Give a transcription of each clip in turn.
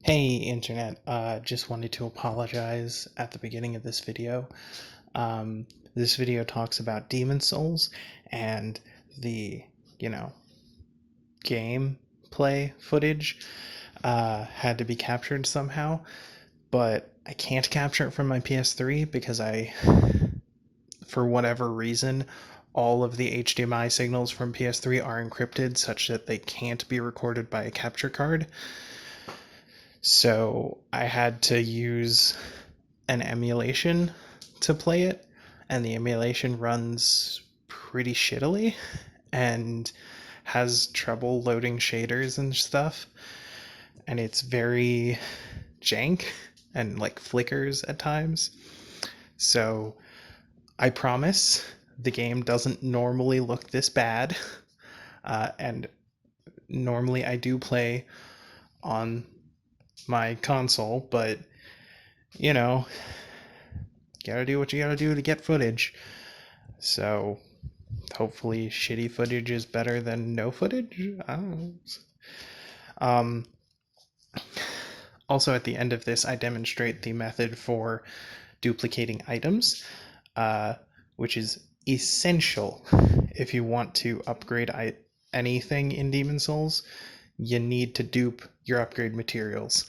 Hey internet, just wanted to apologize at the beginning of this video. This video talks about Demon Souls and the, you know, gameplay footage had to be captured somehow, but I can't capture it from my PS3 because for whatever reason, all of the HDMI signals from PS3 are encrypted such that they can't be recorded by a capture card. So I had to use an emulation to play it, and the emulation runs pretty shittily and has trouble loading shaders and stuff, and it's very jank and like flickers at times. So I promise the game doesn't normally look this bad, and normally I do play on my console, but you know, gotta do what you gotta do to get footage. So hopefully shitty footage is better than no footage. I don't know. Um, Also, at the end of this, I demonstrate the method for duplicating items, uh, which is essential if you want to upgrade anything in Demon Souls. You need to dupe your upgrade materials.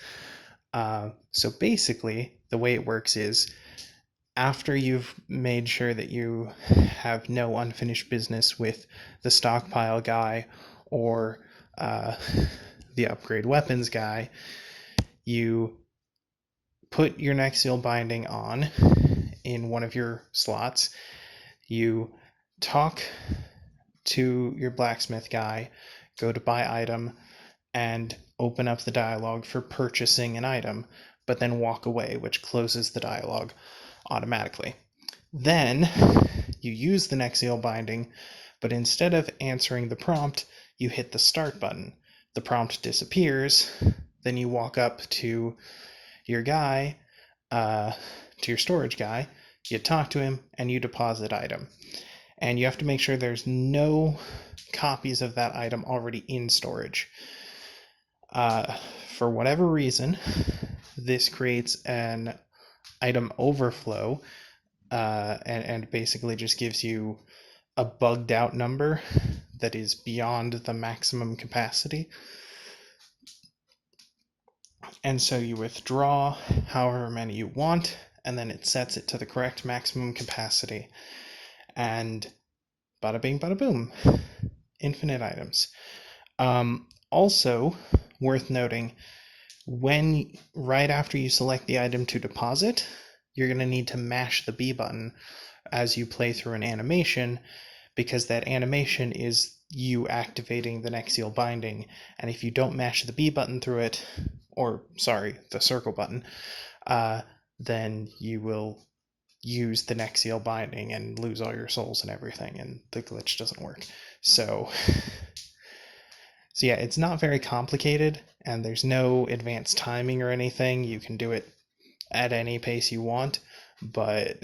So basically, the way it works is after you've made sure that you have no unfinished business with the stockpile guy or uh, the upgrade weapons guy, you put your next seal binding on in one of your slots. You talk to your blacksmith guy, go to buy item, and open up the dialogue for purchasing an item, but then walk away, which closes the dialogue automatically. Then you use the Nexial binding, but instead of answering the prompt, you hit the start button. The prompt disappears. Then you walk up to your guy, to your storage guy, you talk to him, and you deposit item. And you have to make sure there's no copies of that item already in storage. For whatever reason, this creates an item overflow, and basically just gives you a bugged out number that is beyond the maximum capacity. And so you withdraw however many you want, and then it sets it to the correct maximum capacity. And bada bing, bada boom. Infinite items. Also, worth noting, right after you select the item to deposit, you're going to need to mash the B button as you play through an animation, because that animation is you activating the Nexial binding, and if you don't mash the B button through it, or sorry, the circle button, then you will use the Nexial binding and lose all your souls and everything, and the glitch doesn't work. So yeah, it's not very complicated, and there's no advanced timing or anything. You can do it at any pace you want, but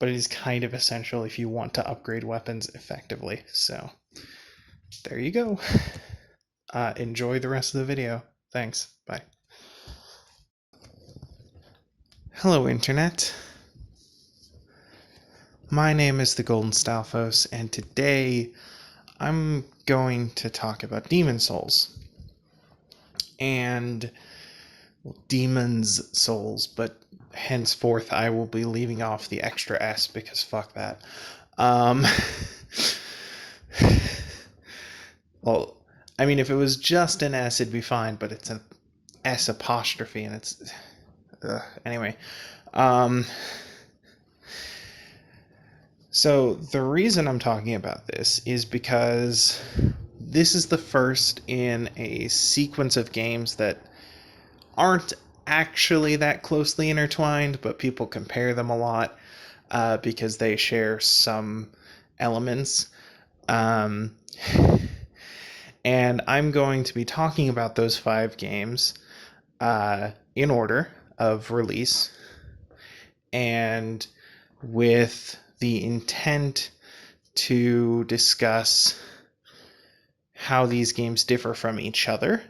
it is kind of essential if you want to upgrade weapons effectively. So there you go. Enjoy the rest of the video. Thanks. Bye. Hello, Internet. My name is the Golden Stalfos, and today I'm going to talk about Demon Souls. And Demon's Souls, but henceforth I will be leaving off the extra S because fuck that. Well, I mean, if it was just an S, it'd be fine, but it's an S apostrophe, and it's anyway. So the reason I'm talking about this is because this is the first in a sequence of games that aren't actually that closely intertwined, but people compare them a lot because they share some elements. And I'm going to be talking about those 5 games in order of release, and with the intent to discuss how these games differ from each other,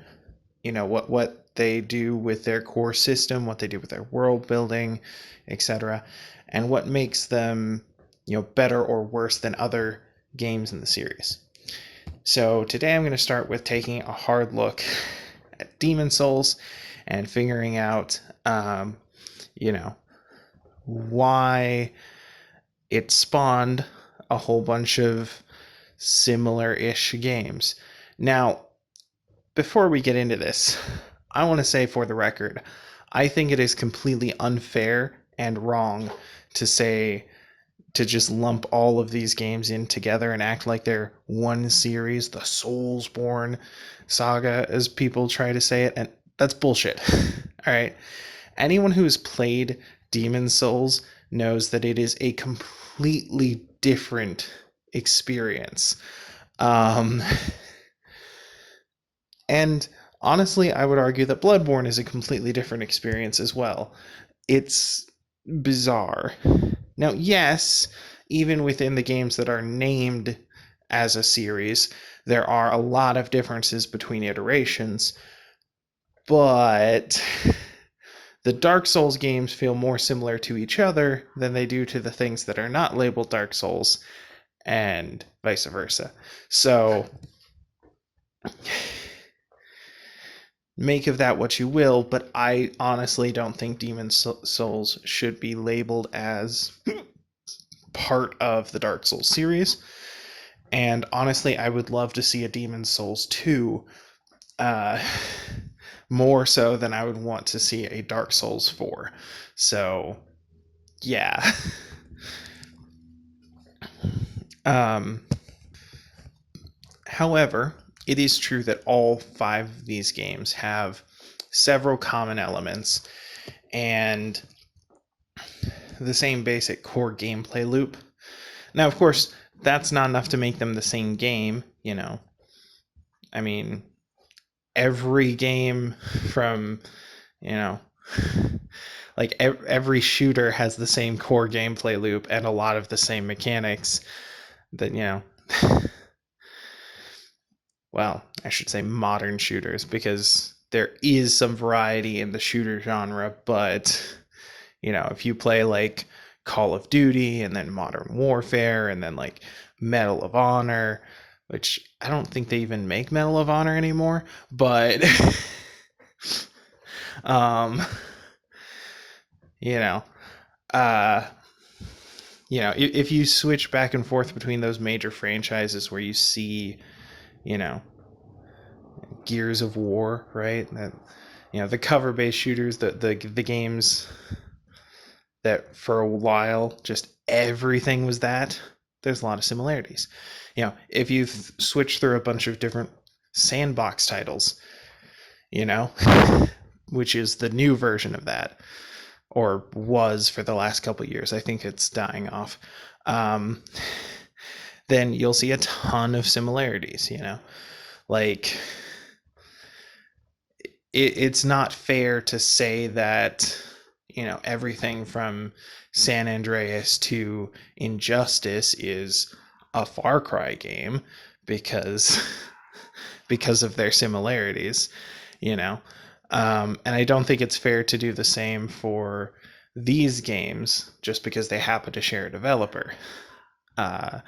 what they do with their core system, what they do with their world building, etc., and what makes them better or worse than other games in the series. So today I'm going to start with taking a hard look at Demon Souls and figuring out you know why it spawned a whole bunch of similar-ish games. Now, before we get into this, I want to say for the record, I think it is completely unfair and wrong to say to just lump all of these games in together and act like they're one series, the Soulsborne saga, as people try to say it, and that's bullshit. All right. Anyone who's played Demon Souls knows that it is a completely different experience. Um, and honestly, I would argue that Bloodborne is a completely different experience as well. It's bizarre. Now, yes, even within the games that are named as a series, there are a lot of differences between iterations, but the Dark Souls games feel more similar to each other than they do to the things that are not labeled Dark Souls, and vice versa. So, make of that what you will, but I honestly don't think Demon Souls should be labeled as part of the Dark Souls series. And honestly, I would love to see a Demon Souls 2 more so than I would want to see a Dark Souls 4. So, yeah. However, it is true that all 5 of these games have several common elements and the same basic core gameplay loop. Now, of course, that's not enough to make them the same game, I mean, every game from, like every shooter has the same core gameplay loop and a lot of the same mechanics that, well, I should say modern shooters, because there is some variety in the shooter genre, but if you play like Call of Duty and then Modern Warfare and then like Medal of Honor, which I don't think they even make Medal of Honor anymore, but um you know uh if you switch back and forth between those major franchises where you see you know Gears of War, right, that the cover based shooters, the games that for a while just everything was that, there's a lot of similarities. If you switch through a bunch of different sandbox titles, which is the new version of that, or was for the last couple of years. I think it's dying off. Then you'll see a ton of similarities, like it's not fair to say that everything from San Andreas to Injustice is a Far Cry game because of their similarities, and I don't think it's fair to do the same for these games just because they happen to share a developer. uh,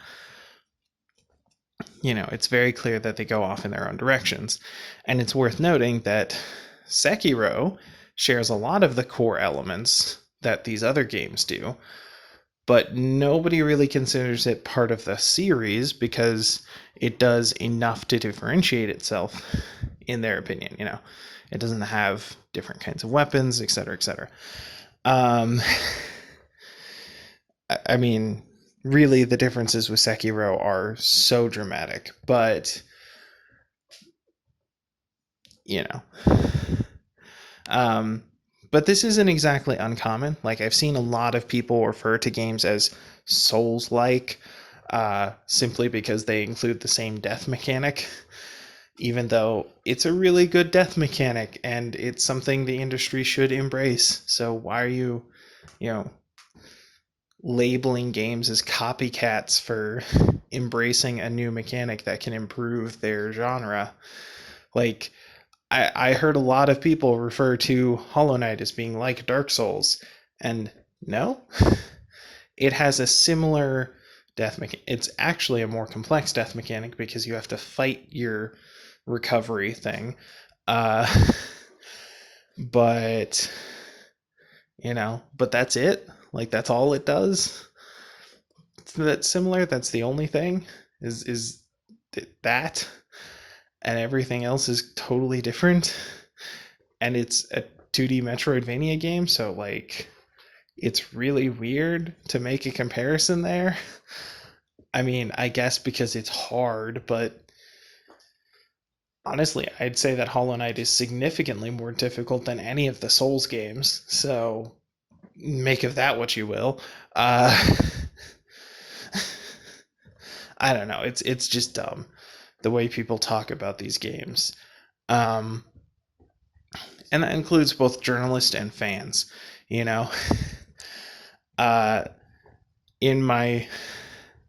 it's very clear that they go off in their own directions. And it's worth noting that Sekiro shares a lot of the core elements that these other games do, but nobody really considers it part of the series because it does enough to differentiate itself, in their opinion. It doesn't have different kinds of weapons, etc., etc. I mean, really, the differences with Sekiro are so dramatic, but you know, um, but this isn't exactly uncommon. Like, I've seen a lot of people refer to games as Souls-like, simply because they include the same death mechanic, even though it's a really good death mechanic and it's something the industry should embrace. So why are you, labeling games as copycats for embracing a new mechanic that can improve their genre? Like, I heard a lot of people refer to Hollow Knight as being like Dark Souls, and no, it has a similar death mechanic. It's actually a more complex death mechanic because you have to fight your recovery thing. Uh, but but that's it. Like that's all it does. That's similar. That's the only thing. Is that, and everything else is totally different. And it's a 2D Metroidvania game, so like it's really weird to make a comparison there. I mean, I guess because it's hard, but honestly, I'd say that Hollow Knight is significantly more difficult than any of the Souls games. So make of that what you will. I don't know. It's just dumb the way people talk about these games. Um, and that includes both journalists and fans. You know, uh, in my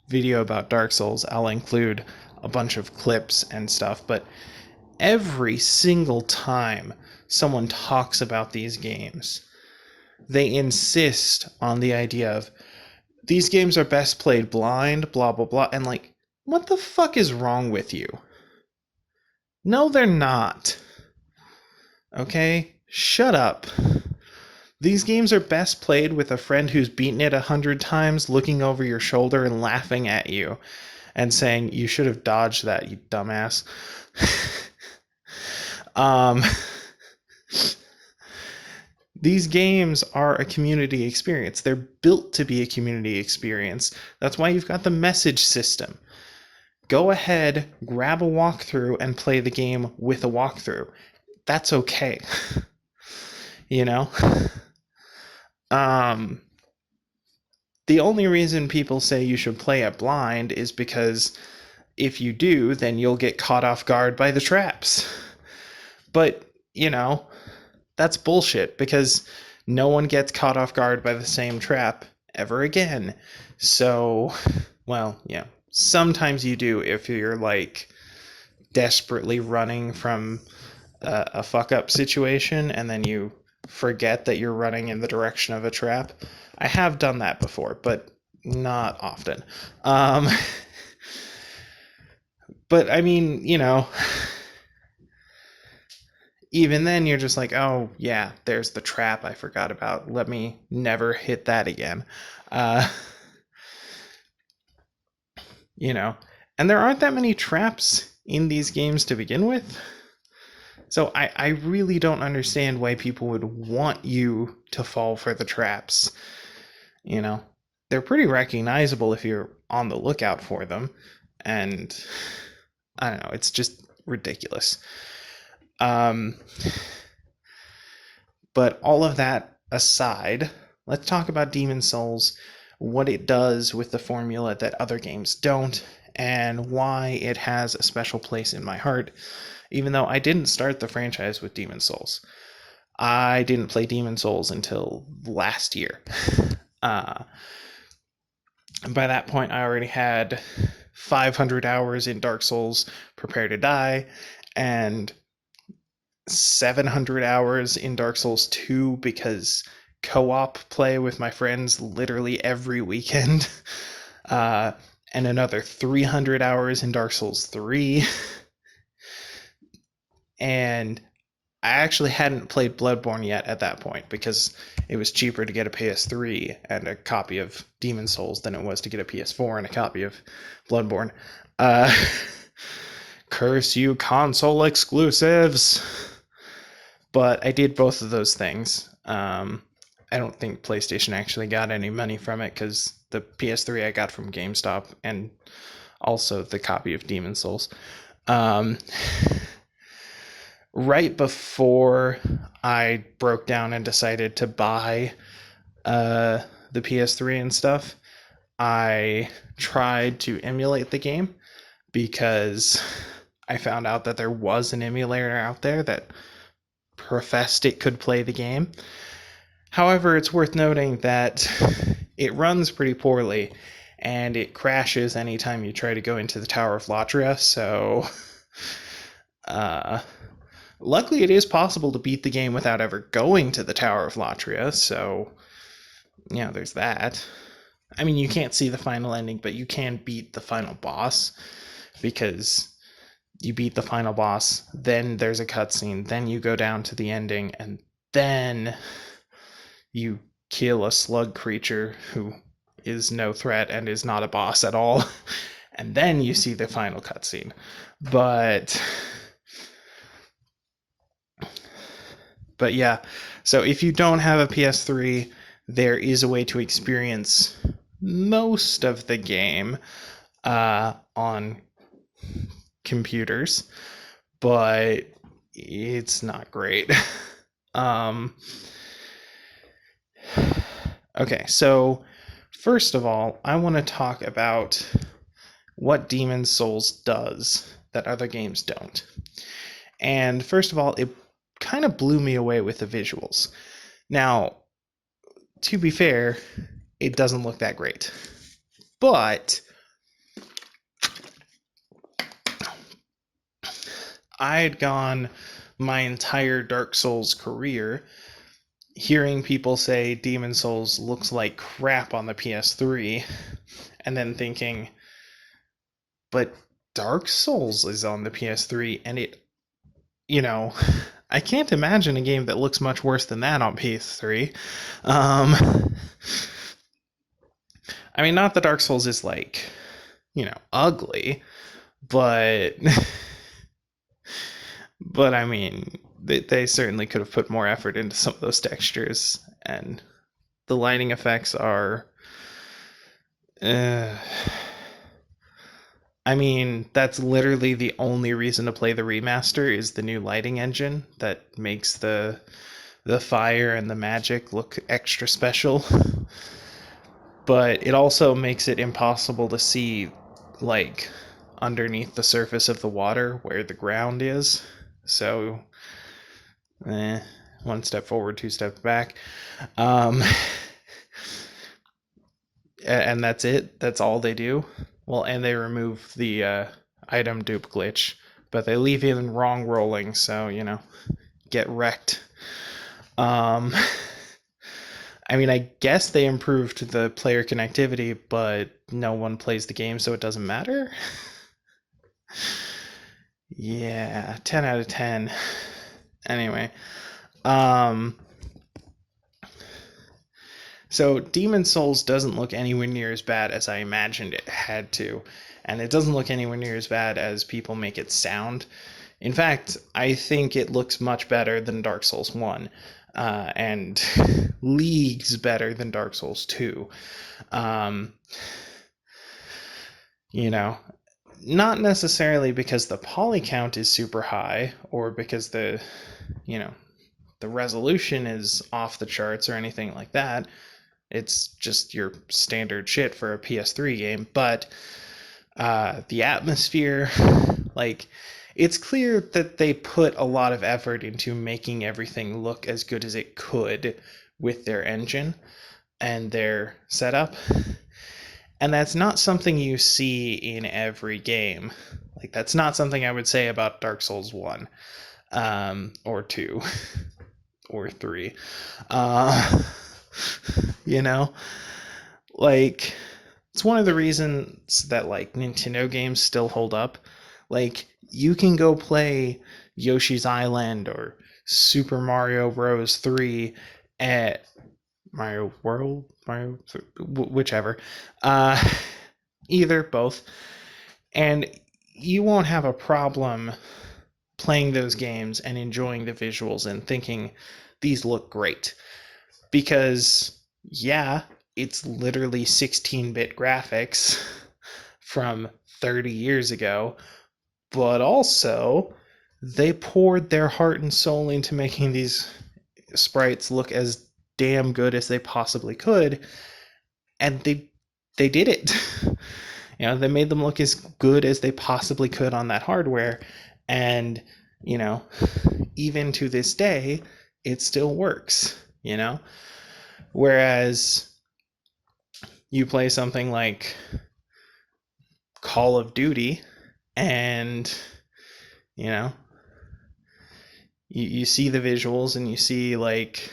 video about Dark Souls, I'll include a bunch of clips and stuff, but every single time someone talks about these games, they insist on the idea of these games are best played blind, blah, blah, blah. And like, what the fuck is wrong with you? No, they're not. Okay? Shut up. These games are best played with a friend who's beaten it 100 times, looking over your shoulder and laughing at you and saying, you should have dodged that, you dumbass. um, these games are a community experience. They're built to be a community experience. That's why you've got the message system. Go ahead, grab a walkthrough, and play the game with a walkthrough. That's okay. You know? The only reason people say you should play it blind is because if you do, then you'll get caught off guard by the traps. But, that's bullshit because no one gets caught off guard by the same trap ever again. So, well, yeah, sometimes you do if you're like desperately running from a fuck up situation and then you forget that you're running in the direction of a trap. I have done that before, but not often. But I mean, even then you're just like, oh yeah, there's the trap I forgot about. Let me never hit that again. And there aren't that many traps in these games to begin with. So I really don't understand why people would want you to fall for the traps. They're pretty recognizable if you're on the lookout for them. And I don't know, it's just ridiculous. But all of that aside, let's talk about Demon's Souls, what it does with the formula that other games don't, and why it has a special place in my heart, even though I didn't start the franchise with Demon's Souls. I didn't play Demon's Souls until last year. By that point, I already had 500 hours in Dark Souls Prepare to Die, and 700 hours in Dark Souls 2 because co-op play with my friends literally every weekend. And another 300 hours in Dark Souls 3. And I actually hadn't played Bloodborne yet at that point because it was cheaper to get a PS3 and a copy of Demon's Souls than it was to get a PS4 and a copy of Bloodborne. Curse you console exclusives! But I did both of those things. I don't think PlayStation actually got any money from it because the PS3 I got from GameStop and also the copy of Demon's Souls. Right before I broke down and decided to buy the PS3 and stuff, I tried to emulate the game because I found out that there was an emulator out there that professed it could play the game. However, it's worth noting that it runs pretty poorly and it crashes anytime you try to go into the Tower of Latria, so Luckily, it is possible to beat the game without ever going to the Tower of Latria, so yeah, there's that. I mean, you can't see the final ending, but you can beat the final boss because you beat the final boss, then there's a cutscene, then you go down to the ending, and then you kill a slug creature who is no threat and is not a boss at all, and then you see the final cutscene. But yeah, so if you don't have a PS3, there is a way to experience most of the game on computers, but it's not great. um, okay, so first of all, I want to talk about what Demon's Souls does that other games don't. And first of all, it kind of blew me away with the visuals. Now, to be fair, it doesn't look that great. But I had gone my entire Dark Souls career hearing people say Demon's Souls looks like crap on the PS3, and then thinking, but Dark Souls is on the PS3, and I can't imagine a game that looks much worse than that on PS3. I mean, not that Dark Souls is like, ugly, but but I mean, they certainly could have put more effort into some of those textures, and the lighting effects are. Uh, I mean, that's literally the only reason to play the remaster is the new lighting engine that makes the fire and the magic look extra special. But it also makes it impossible to see, like, underneath the surface of the water where the ground is. So, one step forward, two steps back. Um, and that's it. That's all they do. Well, and they remove the item dupe glitch, but they leave you in wrong rolling, so get wrecked. Um, I mean, I guess they improved the player connectivity, but no one plays the game, so it doesn't matter. Yeah, 10 out of 10. Anyway, so Demon Souls doesn't look anywhere near as bad as I imagined it had to, and it doesn't look anywhere near as bad as people make it sound. In fact, I think it looks much better than Dark Souls 1, and leagues better than Dark Souls 2. Um, you know, not necessarily because the poly count is super high or because the resolution is off the charts or anything like that. It's just your standard shit for a PS3 game, but the atmosphere, like, it's clear that they put a lot of effort into making everything look as good as it could with their engine and their setup. And that's not something you see in every game. Like, that's not something I would say about Dark Souls 1, or 2, or 3. Uh, you know? Like, it's one of the reasons that, like, Nintendo games still hold up. Like, you can go play Yoshi's Island or Super Mario Bros. 3 at Mario World, whichever. Uh, either, both. And you won't have a problem playing those games and enjoying the visuals and thinking these look great. Because, yeah, it's literally 16-bit graphics from 30 years ago, but also they poured their heart and soul into making these sprites look as damn good as they possibly could, and they did it. They made them look as good as they possibly could on that hardware, and even to this day it still works. Whereas you play something like Call of Duty and you know you see the visuals and you see like,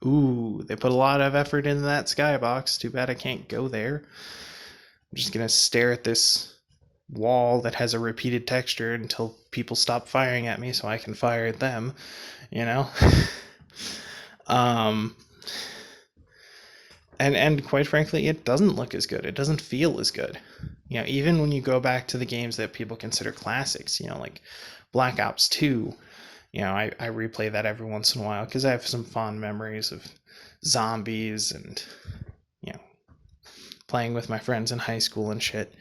ooh, they put a lot of effort into that skybox. Too bad I can't go there. I'm just gonna stare at this wall that has a repeated texture until people stop firing at me so I can fire at them, you know? um, and quite frankly, it doesn't look as good. It doesn't feel as good. You know, even when you go back to the games that people consider classics, you know, like Black Ops 2, you know, I replay that every once in a while because I have some fond memories of zombies and, you know, playing with my friends in high school and shit.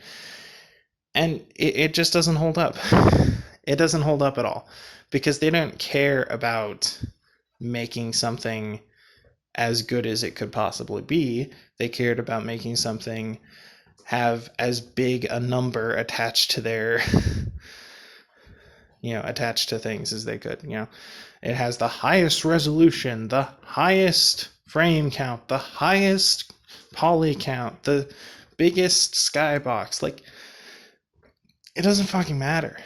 And it just doesn't hold up. It doesn't hold up at all because they don't care about making something as good as it could possibly be. They cared about making something have as big a number attached to their attached to things as they could. It has the highest resolution, the highest frame count, the highest poly count, the biggest skybox. Like, it doesn't fucking matter.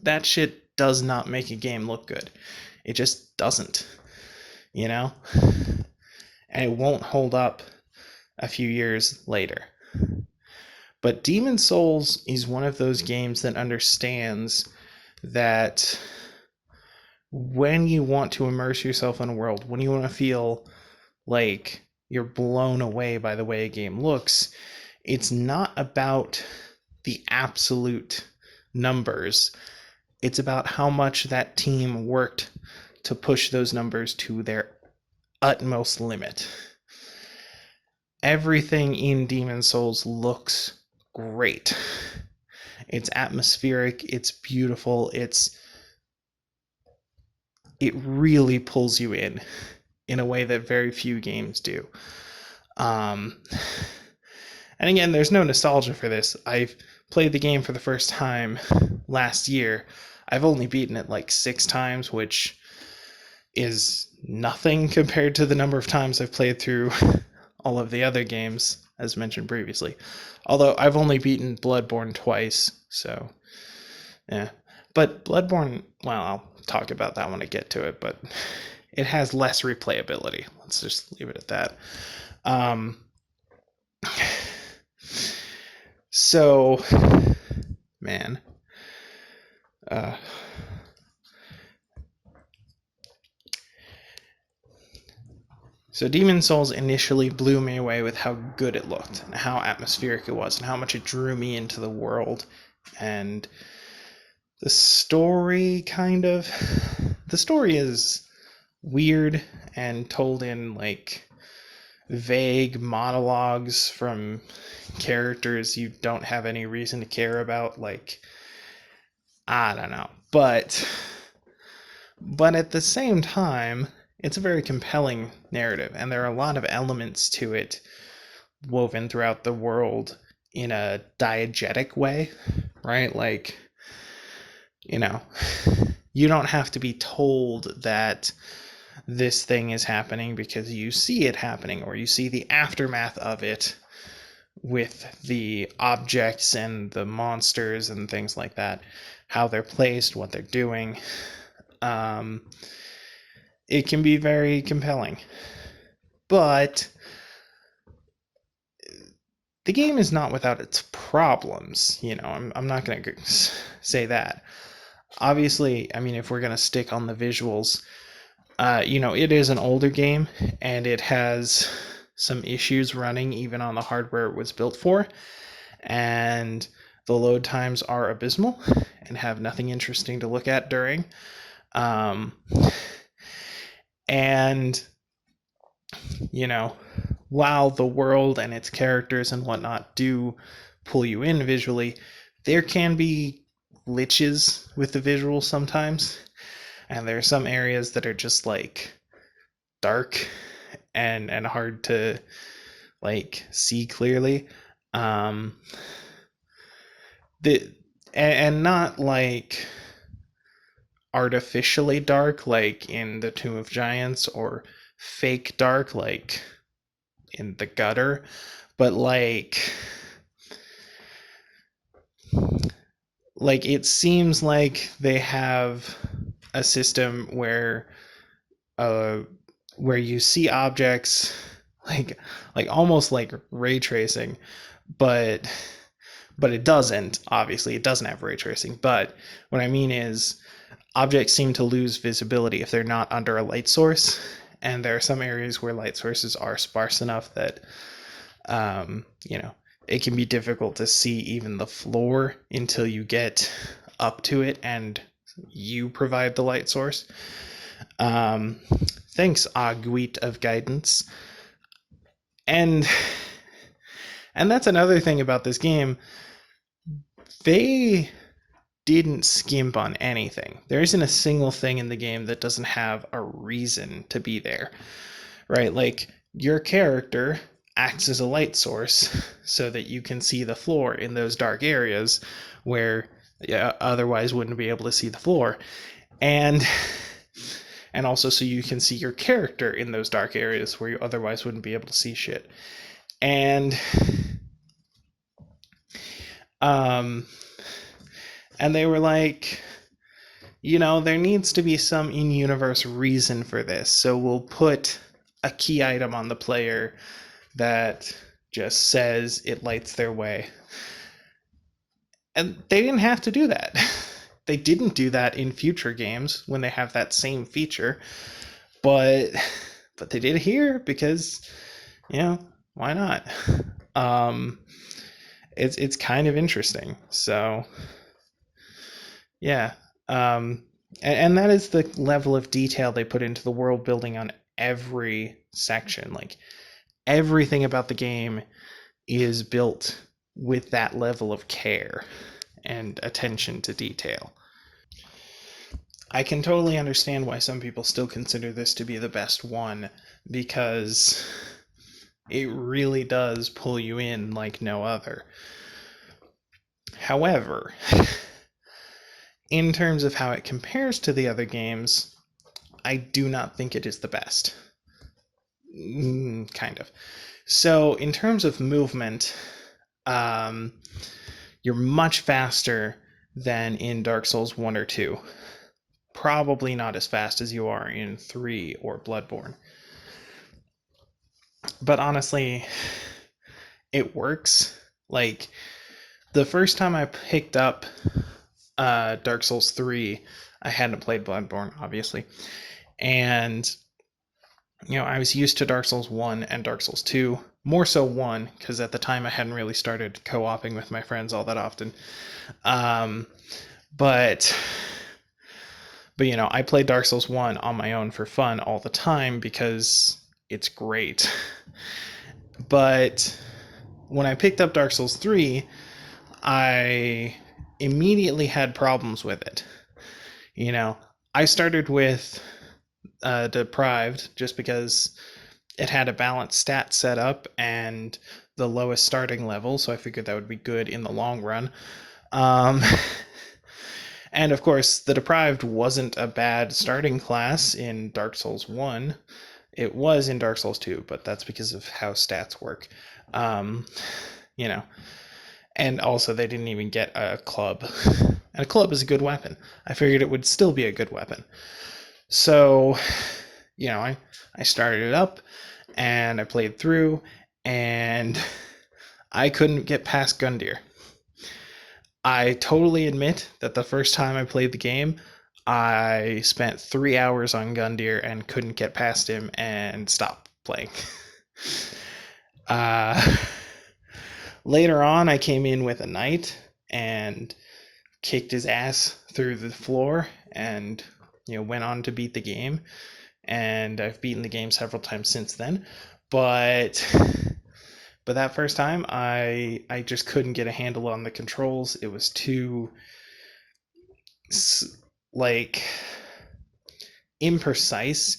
That shit does not make a game look good. It just doesn't, and it won't hold up a few years later. But Demon's Souls is one of those games that understands that when you want to immerse yourself in a world, when you want to feel like you're blown away by the way a game looks, it's not about the absolute numbers. It's about how much that team worked to push those numbers to their utmost limit. Everything in Demon's Souls looks great. It's atmospheric, it's beautiful, it really pulls you in a way that very few games do. And again, there's no nostalgia for this. I've played the game for the first time last year. I've only beaten it like 6 times, which is nothing compared to the number of times I've played through all of the other games, as mentioned previously. Although I've only beaten Bloodborne twice, so yeah. But Bloodborne, well, I'll talk about that when I get to it, but it has less replayability. Let's just leave it at that. So, man. So Demon's Souls initially blew me away with how good it looked, and how atmospheric it was, and how much it drew me into the world. And the story, the story is weird and told in like vague monologues from characters you don't have any reason to care about. Like, I don't know. But at the same time, it's a very compelling narrative, and there are a lot of elements to it woven throughout the world in a diegetic way, right? Like, you don't have to be told that this thing is happening because you see it happening, or you see the aftermath of it with the objects and the monsters and things like that, how they're placed, what they're doing. It can be very compelling. But the game is not without its problems. I'm not going to say that. Obviously, I mean, if we're going to stick on the visuals, it is an older game, and it has some issues running even on the hardware it was built for, and the load times are abysmal and have nothing interesting to look at during. And, while the world and its characters and whatnot do pull you in visually, there can be glitches with the visuals sometimes. And there are some areas that are just like dark and hard to like see clearly. And not like artificially dark like in the Tomb of Giants, or fake dark like in the gutter, but like it seems like they have a system uh, where you see objects like almost like ray tracing, but it doesn't. Obviously, it doesn't have ray tracing. But what I mean is, objects seem to lose visibility if they're not under a light source, and there are some areas where light sources are sparse enough that you know, it can be difficult to see even the floor until you get up to it and you provide the light source. Thanks, Aguit of Guidance. And that's another thing about this game. They didn't skimp on anything. There isn't a single thing in the game that doesn't have a reason to be there, right? Like, your character acts as a light source so that you can see the floor in those dark areas where otherwise wouldn't be able to see the floor. And also so you can see your character in those dark areas where you otherwise wouldn't be able to see shit. And they were like, there needs to be some in-universe reason for this, so we'll put a key item on the player that just says it lights their way. And they didn't have to do that. They didn't do that in future games when they have that same feature, but they did it here because, why not? It's kind of interesting. So, yeah. And that is the level of detail they put into the world building on every section. Like, everything about the game is built with that level of care and attention to detail. I can totally understand why some people still consider this to be the best one, because it really does pull you in like no other. However, in terms of how it compares to the other games, I do not think it is the best. Kind of. So, in terms of movement, you're much faster than in Dark Souls 1 or 2. Probably not as fast as you are in 3 or Bloodborne. But honestly, it works. Like, the first time I picked up Dark Souls 3, I hadn't played Bloodborne, obviously. And, I was used to Dark Souls 1 and Dark Souls 2. More so 1, because at the time I hadn't really started co-oping with my friends all that often. But I played Dark Souls 1 on my own for fun all the time because it's great. But when I picked up Dark Souls 3, I immediately had problems with it. I started with Deprived just because it had a balanced stat setup and the lowest starting level, so I figured that would be good in the long run. And of course, the Deprived wasn't a bad starting class in Dark Souls 1. It was in Dark Souls 2, but that's because of how stats work. And also they didn't even get a club. And a club is a good weapon. I figured it would still be a good weapon. So, I started it up, and I played through, and I couldn't get past Gundyr. I totally admit that the first time I played the game, I spent 3 hours on Gundyr and couldn't get past him and stopped playing. Later on, I came in with a knight and kicked his ass through the floor and went on to beat the game. And I've beaten the game several times since then. But that first time, I just couldn't get a handle on the controls. It was too, imprecise.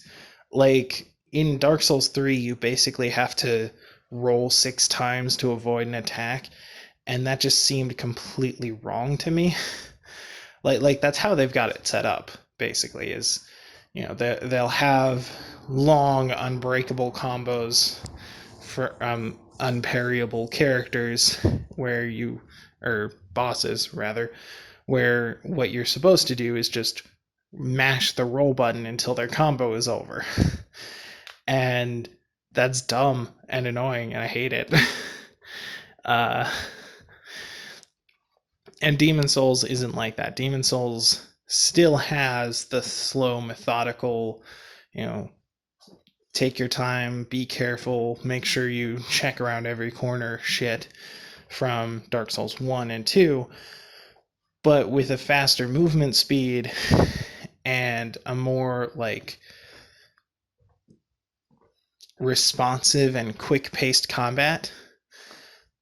Like, in Dark Souls 3, you basically have to roll 6 times to avoid an attack, and that just seemed completely wrong to me. Like that's how they've got it set up, basically, is they'll have long unbreakable combos for unparryable characters or bosses rather, where what you're supposed to do is just mash the roll button until their combo is over. And that's dumb and annoying, and I hate it. uh, and Demon Souls isn't like that. Demon Souls still has the slow, methodical, take your time, be careful, make sure you check around every corner shit from Dark Souls 1 and 2, but with a faster movement speed and a more responsive and quick-paced combat.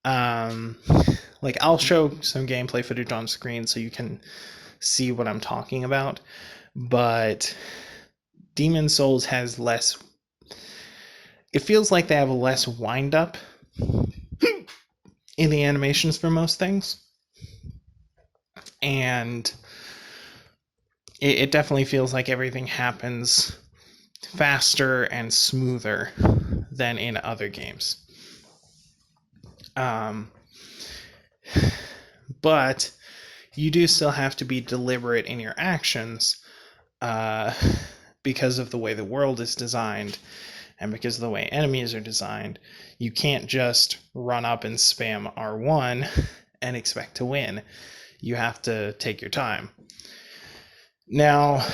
I'll show some gameplay footage on screen so you can see what I'm talking about, but Demon Souls has less. It feels like they have a less wind up in the animations for most things, and it definitely feels like everything happens faster and smoother than in other games. But you do still have to be deliberate in your actions because of the way the world is designed and because of the way enemies are designed. You can't just run up and spam R1 and expect to win. You have to take your time. Now,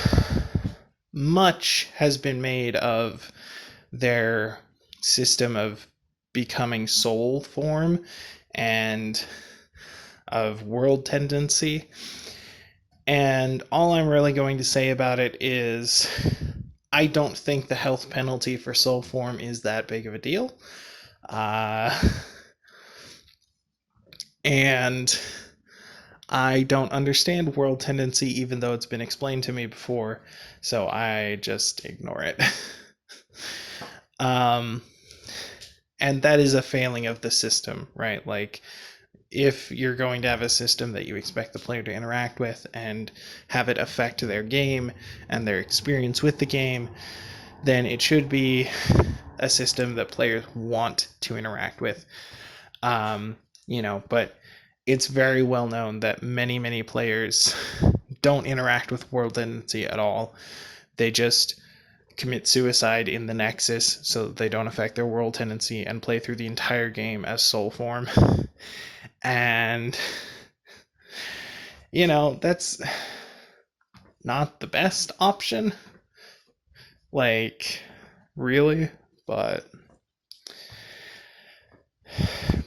much has been made of their system of becoming soul form and of world tendency. And all I'm really going to say about it is I don't think the health penalty for soul form is that big of a deal. And I don't understand world tendency, even though it's been explained to me before, so I just ignore it. And that is a failing of the system, right? If you're going to have a system that you expect the player to interact with and have it affect their game and their experience with the game, then it should be a system that players want to interact with. But it's very well known that many players don't interact with world tendency at all. They just commit suicide in the Nexus so that they don't affect their world tendency and play through the entire game as soul form. And that's not the best option, really, but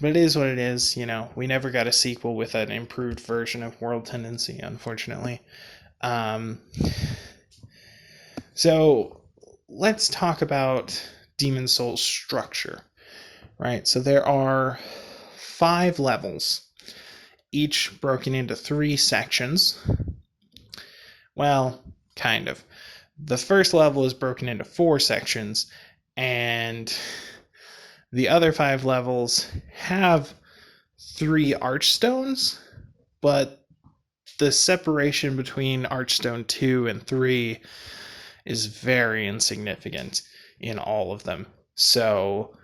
it is what it is. We never got a sequel with an improved version of world tendency, unfortunately. So let's talk about Demon Souls structure, right? So there are 5 levels, each broken into 3 sections. Well, kind of. The first level is broken into 4 sections, and the other 5 levels have 3 archstones, but the separation between archstone 2 and 3 is very insignificant in all of them. So,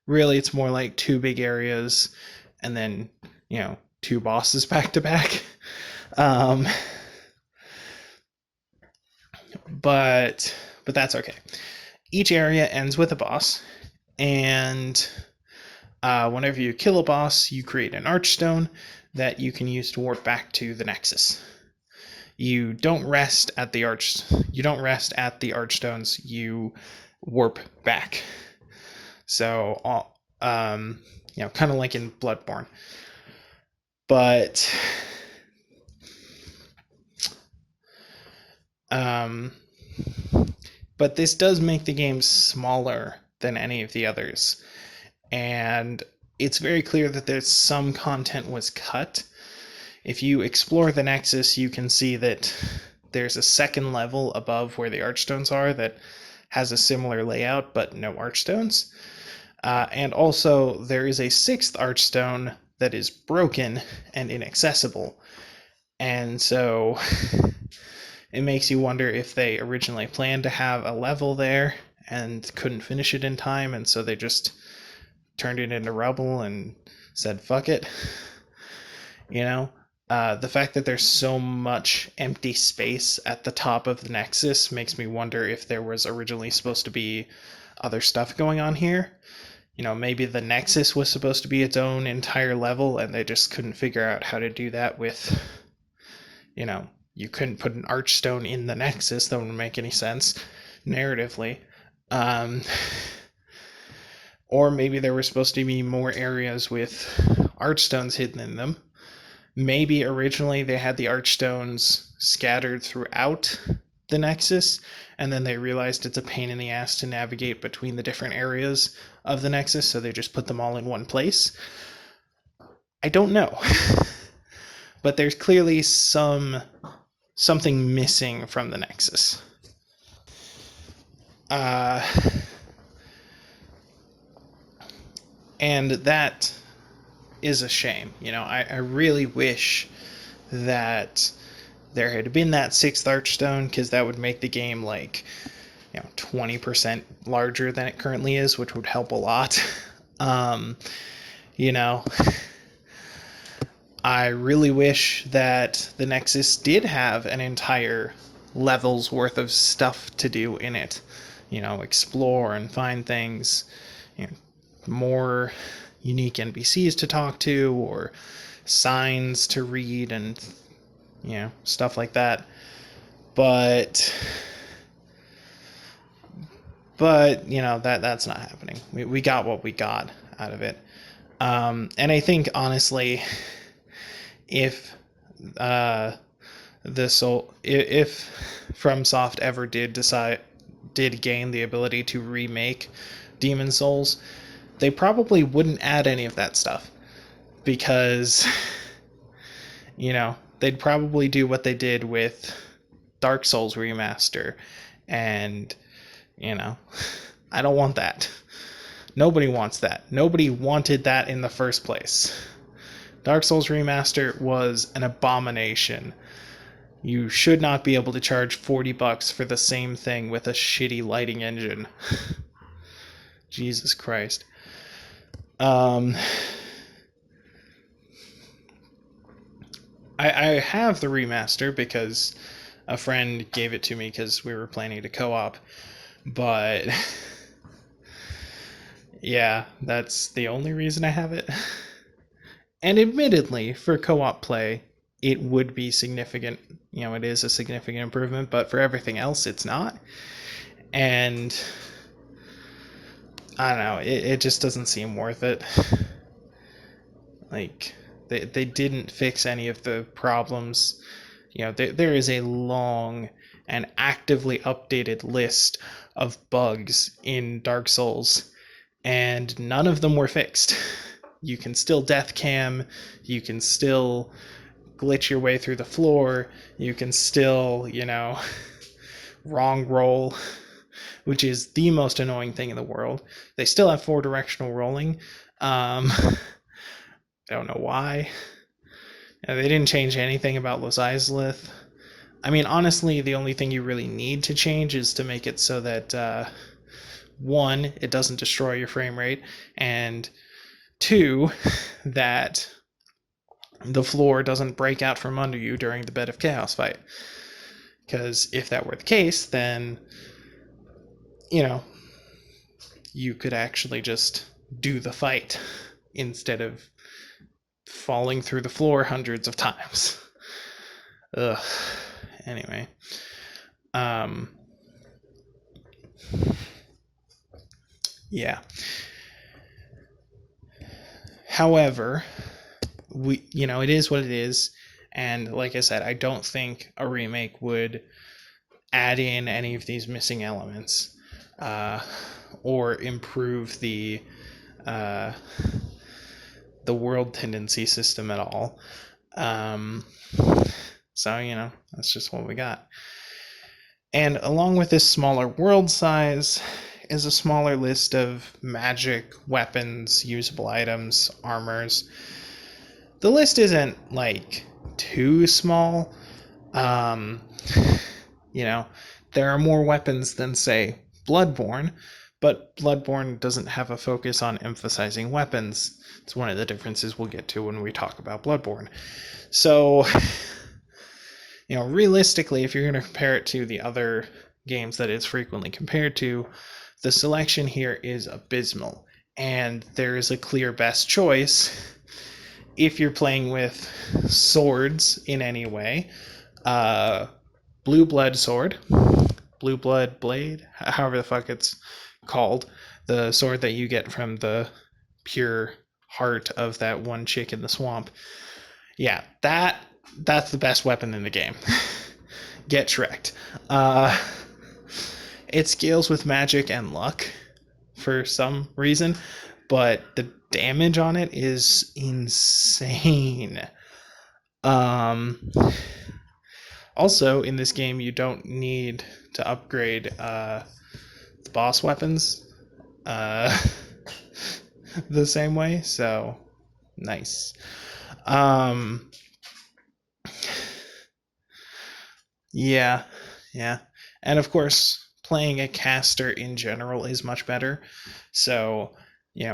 really, it's more like 2 big areas and then, 2 bosses back to back. But that's okay. Each area ends with a boss, and whenever you kill a boss, you create an archstone that you can use to warp back to the Nexus. You don't rest at the archstones. You warp back. So, kind of like in Bloodborne. But this does make the game smaller than any of the others. And it's very clear that there's some content was cut. If you explore the Nexus, you can see that there's a second level above where the archstones are that has a similar layout, but no archstones. And also, there is a 6th archstone that is broken and inaccessible. And so it makes you wonder if they originally planned to have a level there and couldn't finish it in time, and so they just turned it into rubble and said, fuck it. The fact that there's so much empty space at the top of the Nexus makes me wonder if there was originally supposed to be other stuff going on here. Maybe the Nexus was supposed to be its own entire level, and they just couldn't figure out how to do that with, you couldn't put an archstone in the Nexus. That wouldn't make any sense narratively. Or maybe there were supposed to be more areas with archstones hidden in them. Maybe originally they had the archstones scattered throughout the Nexus, and then they realized it's a pain in the ass to navigate between the different areas of the Nexus, so they just put them all in one place. I don't know. But there's clearly something missing from the Nexus. And that is a shame. I really wish that there had been that sixth archstone, because that would make the game 20% larger than it currently is, which would help a lot. I really wish that the Nexus did have an entire level's worth of stuff to do in it. Explore and find things, more unique NPCs to talk to, or signs to read, and stuff like that. But that's not happening. We got what we got out of it. And I think honestly, if if FromSoft ever did gain the ability to remake Demon Souls, they probably wouldn't add any of that stuff, because they'd probably do what they did with Dark Souls Remaster, and I don't want that. Nobody wants that. Nobody wanted that in the first place. Dark Souls Remaster was an abomination. You should not be able to charge $40 for the same thing with a shitty lighting engine. Jesus Christ. I have the remaster because a friend gave it to me because we were planning to co-op, but yeah, that's the only reason I have it. And admittedly, for co-op play, it would be significant. It is a significant improvement, but for everything else, it's not. And I don't know, it just doesn't seem worth it. They didn't fix any of the problems. There is a long and actively updated list of bugs in Dark Souls, and none of them were fixed. You can still death cam, you can still glitch your way through the floor, you can still, wrong roll, which is the most annoying thing in the world. They still have 4-directional rolling. I don't know why. They didn't change anything about Los Izalith. I mean, honestly, the only thing you really need to change is to make it so that, 1, it doesn't destroy your frame rate, and 2, that the floor doesn't break out from under you during the Bed of Chaos fight. Because if that were the case, then, you could actually just do the fight instead of falling through the floor hundreds of times. Ugh. Anyway. Yeah. However, it is what it is, and like I said, I don't think a remake would add in any of these missing elements, or improve the world tendency system at all. So, that's just what we got. And along with this smaller world size is a smaller list of magic, weapons, usable items, armors. The list isn't too small. There are more weapons than, say, Bloodborne, But Bloodborne doesn't have a focus on emphasizing weapons. It's one of the differences we'll get to when we talk about Bloodborne. So, realistically, if you're going to compare it to the other games that it's frequently compared to, the selection here is abysmal. And there is a clear best choice if you're playing with swords in any way. Blue Blood Sword, Blue Blood Blade, however the fuck it's called, the sword that you get from the pure heart of that one chick in the swamp. Yeah, that's the best weapon in the game. Get Shrek'd. It scales with magic and luck for some reason, but the damage on it is insane. Also, in this game, you don't need to upgrade the boss weapons the same way, so nice. Yeah. And of course, playing a caster in general is much better. So,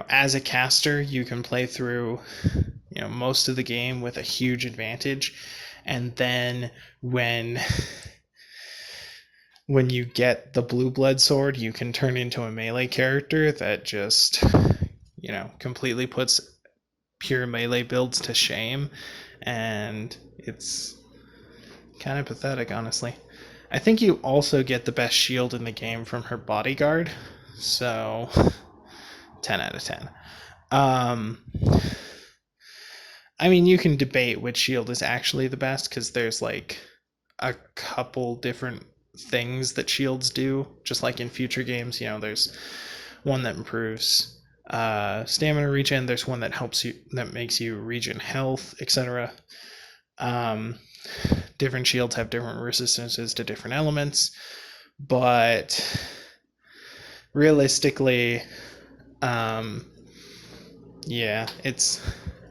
as a caster, you can play through, most of the game with a huge advantage. And then when you get the blue blood sword, you can turn into a melee character that just, completely puts pure melee builds to shame. And it's kind of pathetic, honestly. I think you also get the best shield in the game from her bodyguard. So, 10 out of 10. I mean, you can debate which shield is actually the best, because there's like a couple different things that shields do. Just like in future games, there's one that improves stamina regen, there's one that makes you regen health, etc. Different shields have different resistances to different elements, but realistically,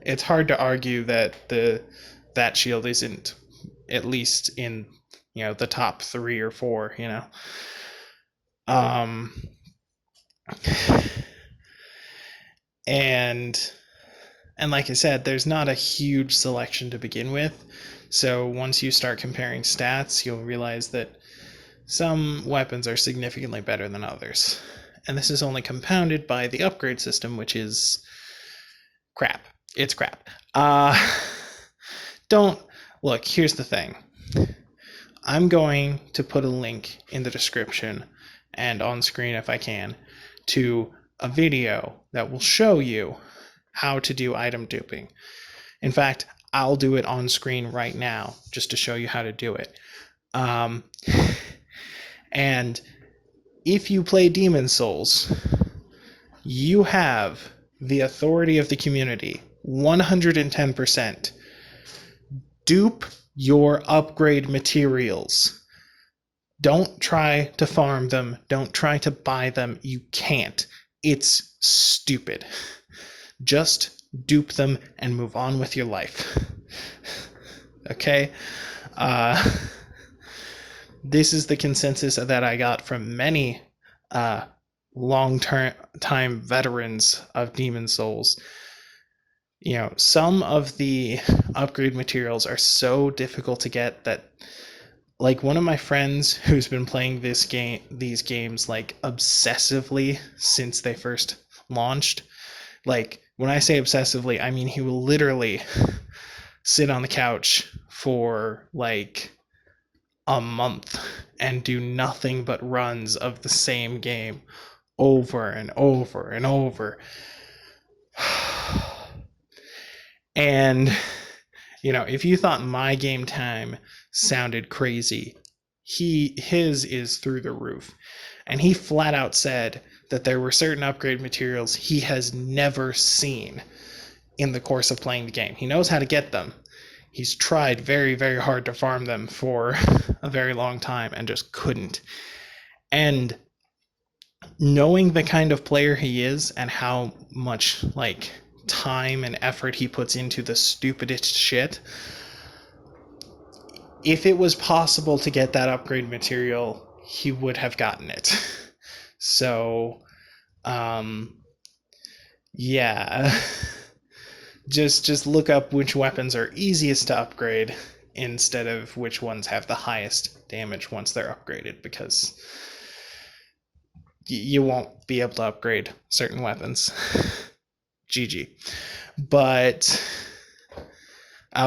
it's hard to argue that that shield isn't at least in the top 3 or 4. And like I said, there's not a huge selection to begin with. So once you start comparing stats, you'll realize that some weapons are significantly better than others. And this is only compounded by the upgrade system, which is crap. It's crap. Look, here's the thing. I'm going to put a link in the description and on screen if I can to a video that will show you how to do item duping. In fact, I'll do it on screen right now just to show you how to do it. And if you play Demon Souls, you have the authority of the community, 110%. Dupe your upgrade materials. Don't try to farm them. Don't try to buy them. You can't. It's stupid. Just dupe them and move on with your life. Okay? This is the consensus that I got from many long-time veterans of Demon Souls. Some of the upgrade materials are so difficult to get that, like, one of my friends who's been playing these games like obsessively since they first launched. Like, when I say obsessively, I mean he will literally sit on the couch for like a month and do nothing but runs of the same game over and over and over. And if you thought my game time sounded crazy, his is through the roof. And he flat out said that there were certain upgrade materials he has never seen in the course of playing the game. He knows how to get them. He's tried very, very hard to farm them for a very long time and just couldn't. And knowing the kind of player he is and how much time and effort he puts into the stupidest shit, if it was possible to get that upgrade material, he would have gotten it. So Um, yeah. Just look up which weapons are easiest to upgrade instead of which ones have the highest damage once they're upgraded, because you won't be able to upgrade certain weapons. GG. But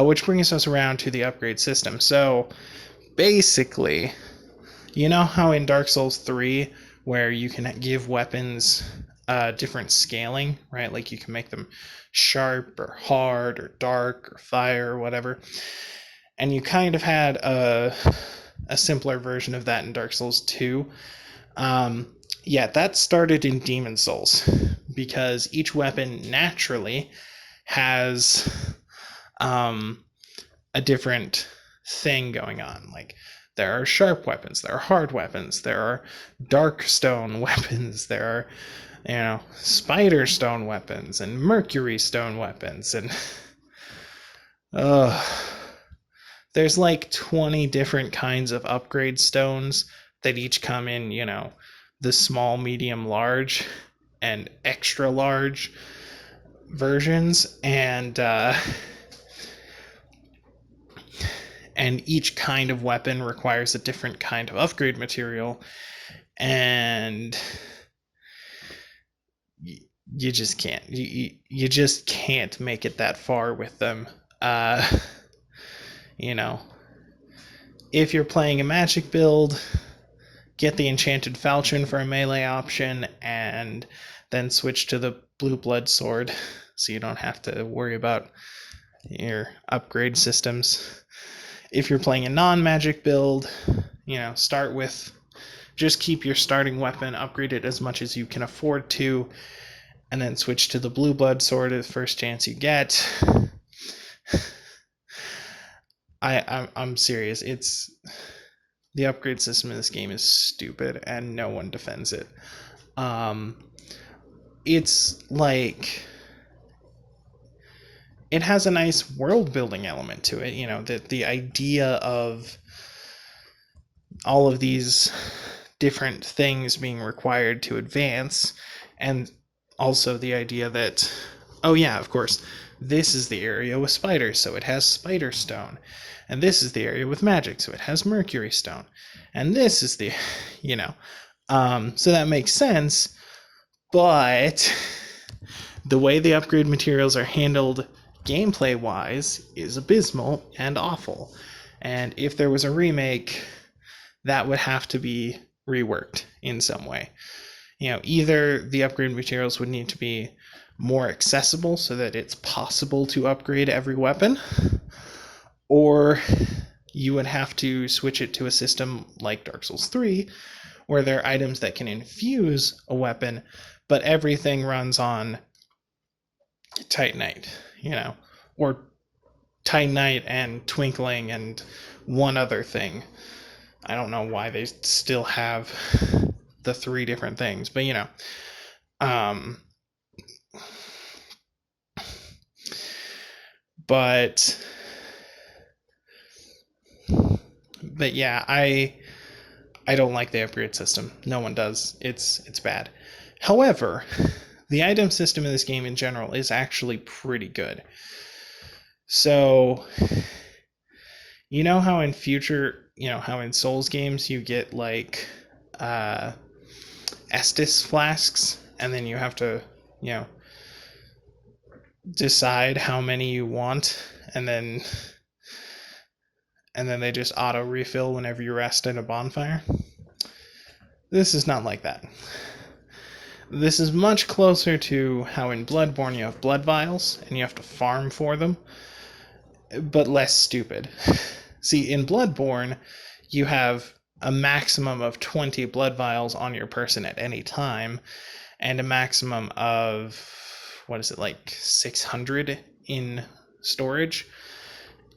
which brings us around to the upgrade system. So basically, you know how in Dark Souls 3, where you can give weapons different scaling, right? Like you can make them sharp or hard or dark or fire or whatever. And you kind of had a simpler version of that in Dark Souls 2. Yeah, that started in Demon Souls, because each weapon naturally has a different thing going on. Like, there are sharp weapons, there are hard weapons, there are dark stone weapons, there are, spider stone weapons and mercury stone weapons, and there's like 20 different kinds of upgrade stones that each come in, the small, medium, large, and extra large versions, and each kind of weapon requires a different kind of upgrade material, and you just can't. You just can't make it that far with them. If you're playing a magic build, get the enchanted falchion for a melee option, and then switch to the blue blood sword, so you don't have to worry about your upgrade systems. If you're playing a non-magic build, start with, just keep your starting weapon upgraded as much as you can afford to, and then switch to the blue blood sword the first chance you get. I'm serious. The upgrade system in this game is stupid, and no one defends it. It's like, it has a nice world building element to it. The idea of all of these different things being required to advance, and also the idea that, oh yeah, of course, this is the area with spiders, so it has spider stone, and this is the area with magic, so it has mercury stone, and this is the, so that makes sense. But the way the upgrade materials are handled gameplay wise is abysmal and awful, and if there was a remake, that would have to be reworked in some way. Either the upgrade materials would need to be more accessible so that it's possible to upgrade every weapon, or you would have to switch it to a system like Dark Souls 3, where there are items that can infuse a weapon, but everything runs on Titanite, or Titanite and Twinkling and one other thing. I don't know why they still have the 3 different things, but but yeah, I don't like the upgrade system. No one does. It's bad. However, the item system in this game in general is actually pretty good. So, how in how in Souls games you get like Estus flasks, and then you have to, decide how many you want, and then they just auto refill whenever you rest at a bonfire. This is not like that. This is much closer to how in Bloodborne you have blood vials and you have to farm for them, but less stupid. See, in Bloodborne, you have a maximum of 20 blood vials on your person at any time, and a maximum of, 600 in storage.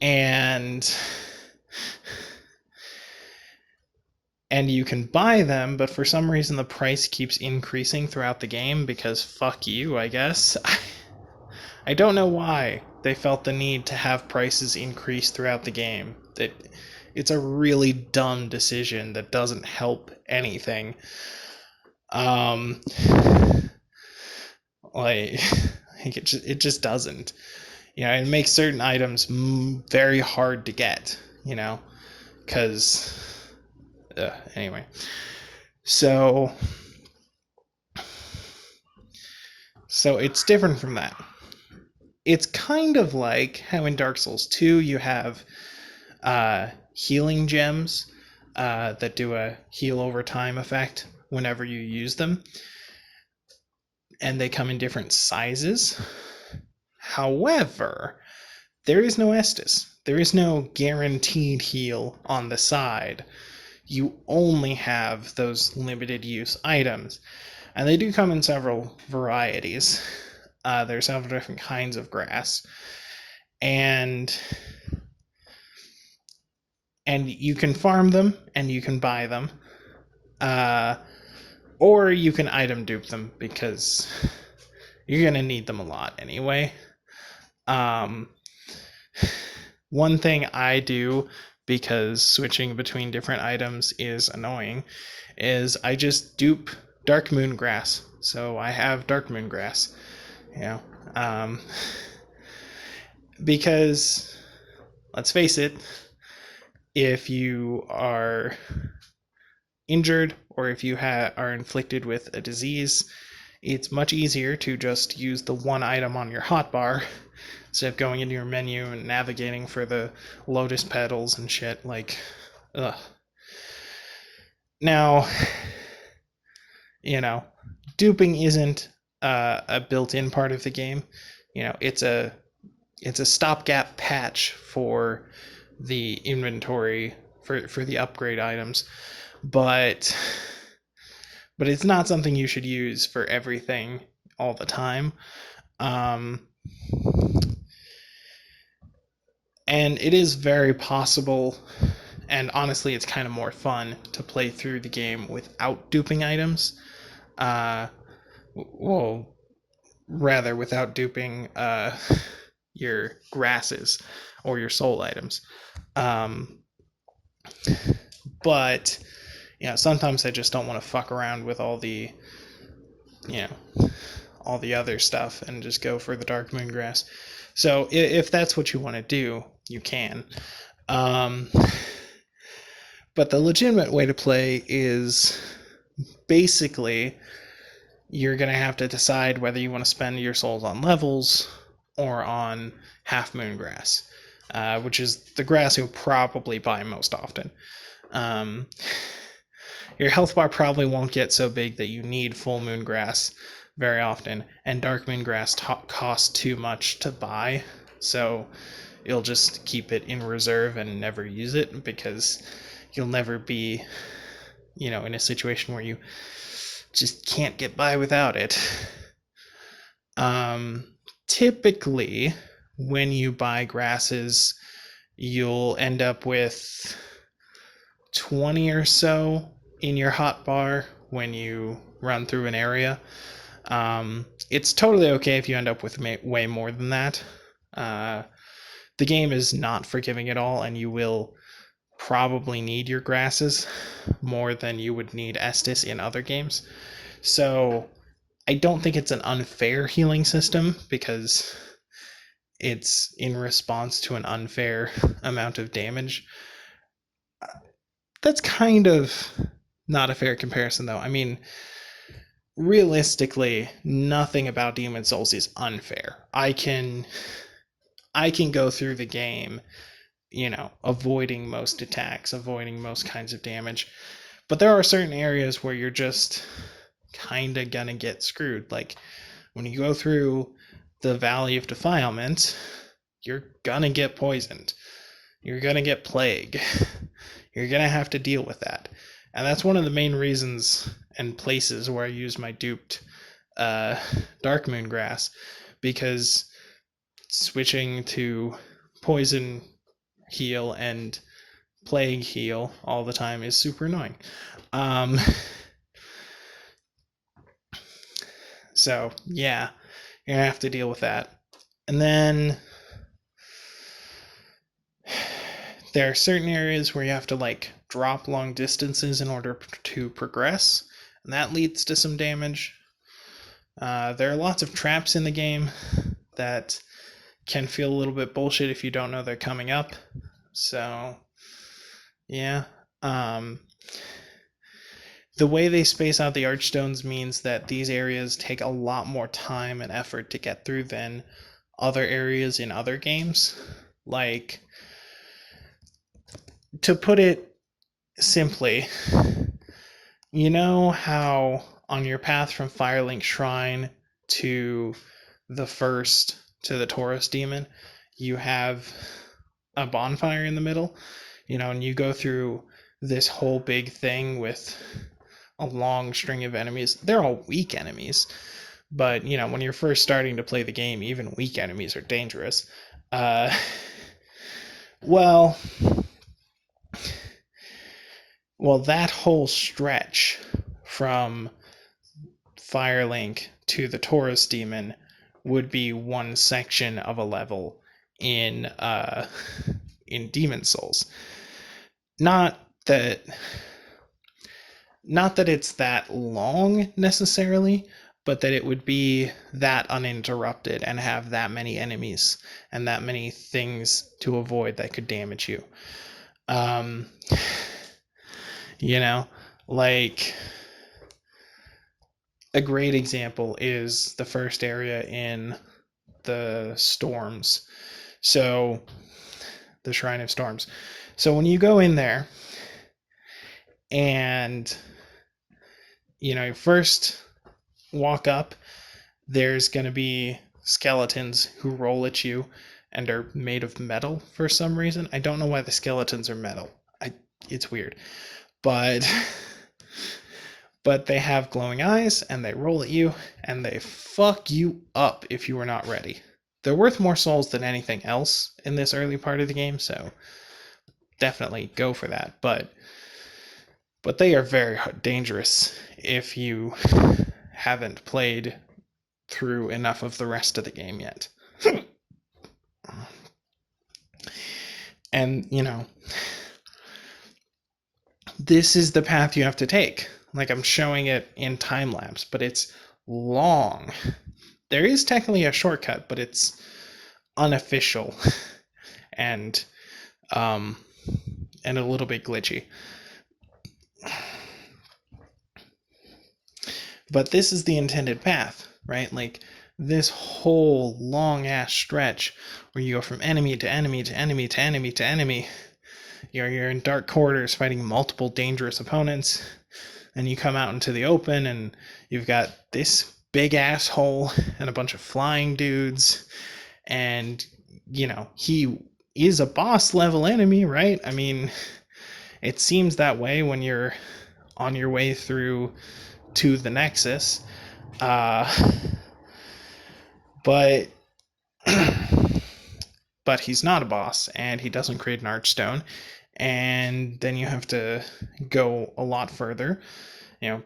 And you can buy them, but for some reason the price keeps increasing throughout the game, because fuck you, I guess. I don't know why they felt the need to have prices increase throughout the game. It's a really dumb decision that doesn't help anything. Like, it just doesn't. It makes certain items very hard to get. Because anyway, so it's different from that. It's kind of like how in Dark Souls 2 you have healing gems that do a heal over time effect whenever you use them, and they come in different sizes. However, there is no Estus. There is no guaranteed heal on the side. You only have those limited use items. And they do come in several varieties. There's several different kinds of grass. And you can farm them and you can buy them. Or you can item dupe them because you're going to need them a lot anyway. One thing I do, because switching between different items is annoying, is I just dupe Dark Moon Grass. So I have Dark Moon Grass, because let's face it, if you are injured or if you are inflicted with a disease, it's much easier to just use the one item on your hotbar instead of going into your menu and navigating for the lotus petals and shit. Like, ugh. Now, duping isn't a built-in part of the game. It's a stopgap patch for the inventory for the upgrade items, but it's not something you should use for everything all the time. And it is very possible, and honestly it's kind of more fun to play through the game without duping items. Well, rather without duping your grasses or your soul items. But sometimes I just don't want to fuck around with all the all the other stuff and just go for the Dark Moon Grass. So if that's what you want to do, you can. But the legitimate way to play is basically you're going to have to decide whether you want to spend your souls on levels or on Half Moon Grass, which is the grass you'll probably buy most often. Your health bar probably won't get so big that you need Full Moon Grass very often, and Dark Moon Grass costs too much to buy, so you'll just keep it in reserve and never use it because you'll never be, in a situation where you just can't get by without it. Typically, when you buy grasses, you'll end up with 20 or so in your hotbar when you run through an area. It's totally okay if you end up with way more than that. The game is not forgiving at all, and you will probably need your grasses more than you would need Estus in other games. So I don't think it's an unfair healing system because it's in response to an unfair amount of damage. That's kind of not a fair comparison, though. I mean, realistically, nothing about Demon's Souls is unfair. I can go through the game, avoiding most attacks, avoiding most kinds of damage. But there are certain areas where you're just kind of gonna get screwed. Like, when you go through the Valley of Defilement, you're gonna get poisoned. You're gonna get plague. You're gonna have to deal with that. And that's one of the main reasons and places where I use my duped Dark Moon Grass, because switching to poison heal and plague heal all the time is super annoying. So yeah, you're gonna have to deal with that. And then there are certain areas where you have to drop long distances in order to progress, and that leads to some damage. There are lots of traps in the game that can feel a little bit bullshit if you don't know they're coming up. So, yeah. Um, the way they space out the archstones means that these areas take a lot more time and effort to get through than other areas in other games. Like, to put it simply, you know how on your path from Firelink Shrine to the Taurus Demon, you have a bonfire in the middle, and you go through this whole big thing with a long string of enemies. They're all weak enemies, but when you're first starting to play the game, even weak enemies are dangerous. Uh, well, that whole stretch from Firelink to the Taurus Demon would be one section of a level in Demon Souls. Not that it's that long necessarily, but that it would be that uninterrupted and have that many enemies and that many things to avoid that could damage you. Like, a great example is the first area in the Storms. So, the Shrine of Storms. So when you go in there and you first walk up, there's going to be skeletons who roll at you and are made of metal for some reason. I don't know why the skeletons are metal. It's weird. But they have glowing eyes and they roll at you and they fuck you up if you are not ready. They're worth more souls than anything else in this early part of the game, so definitely go for that. But they are very dangerous if you haven't played through enough of the rest of the game yet. And, this is the path you have to take. Like, I'm showing it in time lapse, but it's long. There is technically a shortcut, but it's unofficial and a little bit glitchy. But this is the intended path, right? Like, this whole long ass stretch where you go from enemy to enemy to enemy to enemy to enemy. You're in dark corridors fighting multiple dangerous opponents, and you come out into the open and you've got this big asshole and a bunch of flying dudes, and he is a boss level enemy, right? I mean, it seems that way when you're on your way through to the Nexus, but but he's not a boss, and he doesn't create an archstone, and then you have to go a lot further,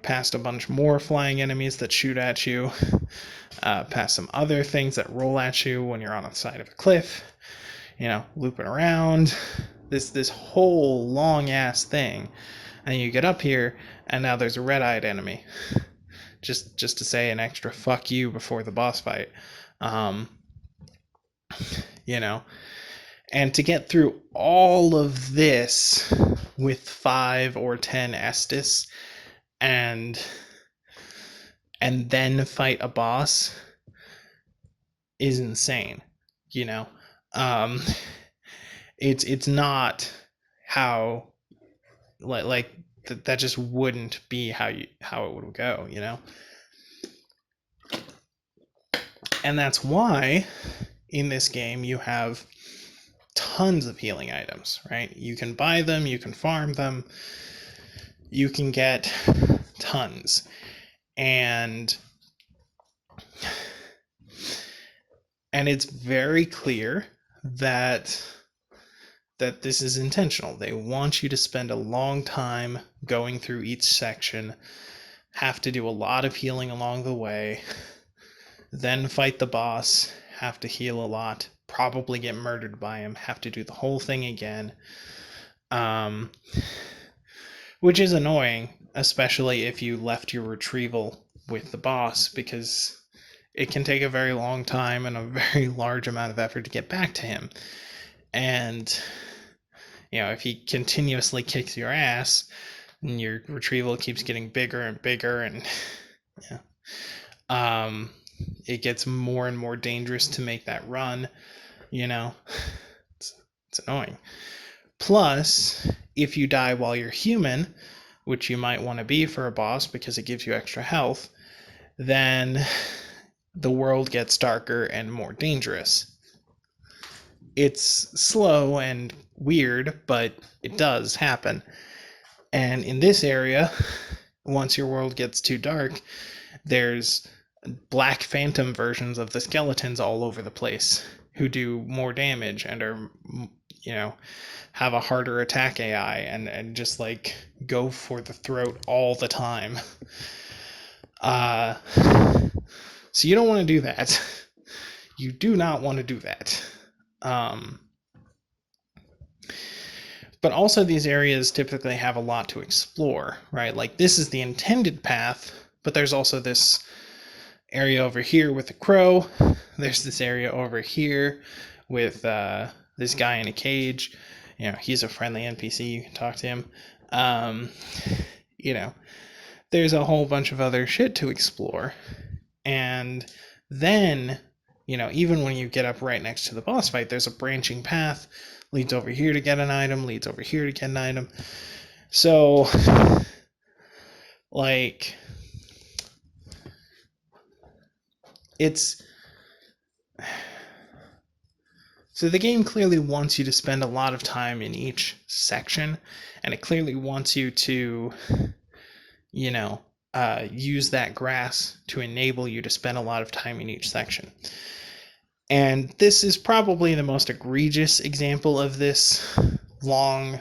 past a bunch more flying enemies that shoot at you, past some other things that roll at you when you're on the side of a cliff, looping around, this whole long ass thing, and you get up here, and now there's a red-eyed enemy, just to say an extra fuck you before the boss fight. And to get through all of this with 5 or 10 Estus and then fight a boss is insane. It's not how, like that just wouldn't be how it would go, And that's why in this game you have tons of healing items, right? You can buy them, you can farm them, you can get tons. And it's very clear that this is intentional. They want you to spend a long time going through each section, have to do a lot of healing along the way, then fight the boss, have to heal a lot, probably get murdered by him, have to do the whole thing again, which is annoying, especially if you left your retrieval with the boss, because it can take a very long time and a very large amount of effort to get back to him. And, if he continuously kicks your ass and your retrieval keeps getting bigger and bigger, and it gets more and more dangerous to make that run, it's annoying. Plus, if you die while you're human, which you might want to be for a boss because it gives you extra health, then the world gets darker and more dangerous. It's slow and weird, but it does happen. And in this area, once your world gets too dark, there's black phantom versions of the skeletons all over the place who do more damage and are, have a harder attack AI and just like go for the throat all the time. So you don't want to do that. You do not want to do that. But also these areas typically have a lot to explore, right? Like this is the intended path, but there's also this area over here with the crow. There's this area over here with this guy in a cage. He's a friendly NPC. You can talk to him. There's a whole bunch of other shit to explore. And then, even when you get up right next to the boss fight, there's a branching path. Leads over here to get an item, leads over here to get an item. So, like, so the game clearly wants you to spend a lot of time in each section, and it clearly wants you to, use that grass to enable you to spend a lot of time in each section. And this is probably the most egregious example of this long,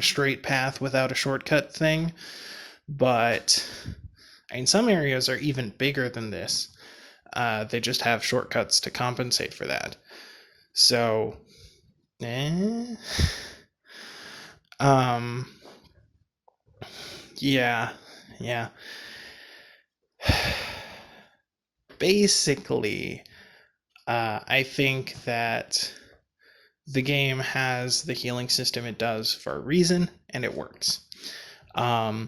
straight path without a shortcut thing. But, some areas are even bigger than this. They just have shortcuts to compensate for that. So, yeah. Basically, I think that the game has the healing system it does for a reason, and it works. And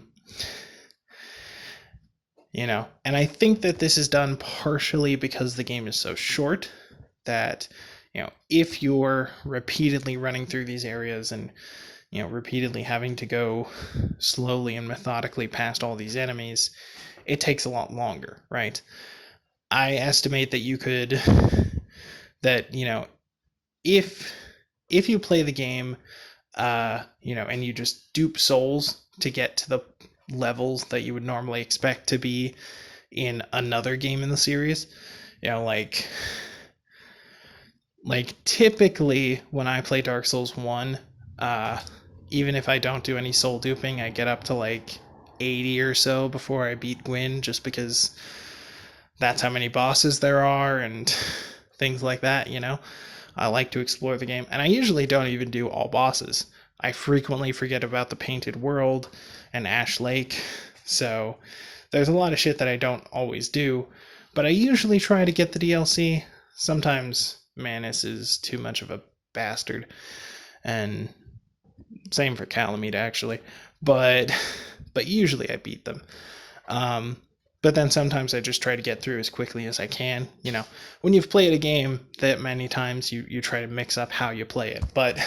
I think that this is done partially because the game is so short that, if you're repeatedly running through these areas and, repeatedly having to go slowly and methodically past all these enemies, it takes a lot longer, right? I estimate that you could, if you play the game, and you just dupe souls to get to the levels that you would normally expect to be in another game in the series, like typically when I play Dark Souls 1, even if I don't do any soul duping, I get up to like 80 or so before I beat Gwyn, just because that's how many bosses there are and things like that, I like to explore the game, and I usually don't even do all bosses. I frequently forget about the Painted World and Ash Lake, so there's a lot of shit that I don't always do, but I usually try to get the DLC. Sometimes Manus is too much of a bastard, and same for Calamite actually, but usually I beat them. But then sometimes I just try to get through as quickly as I can. When you've played a game that many times, you try to mix up how you play it. But,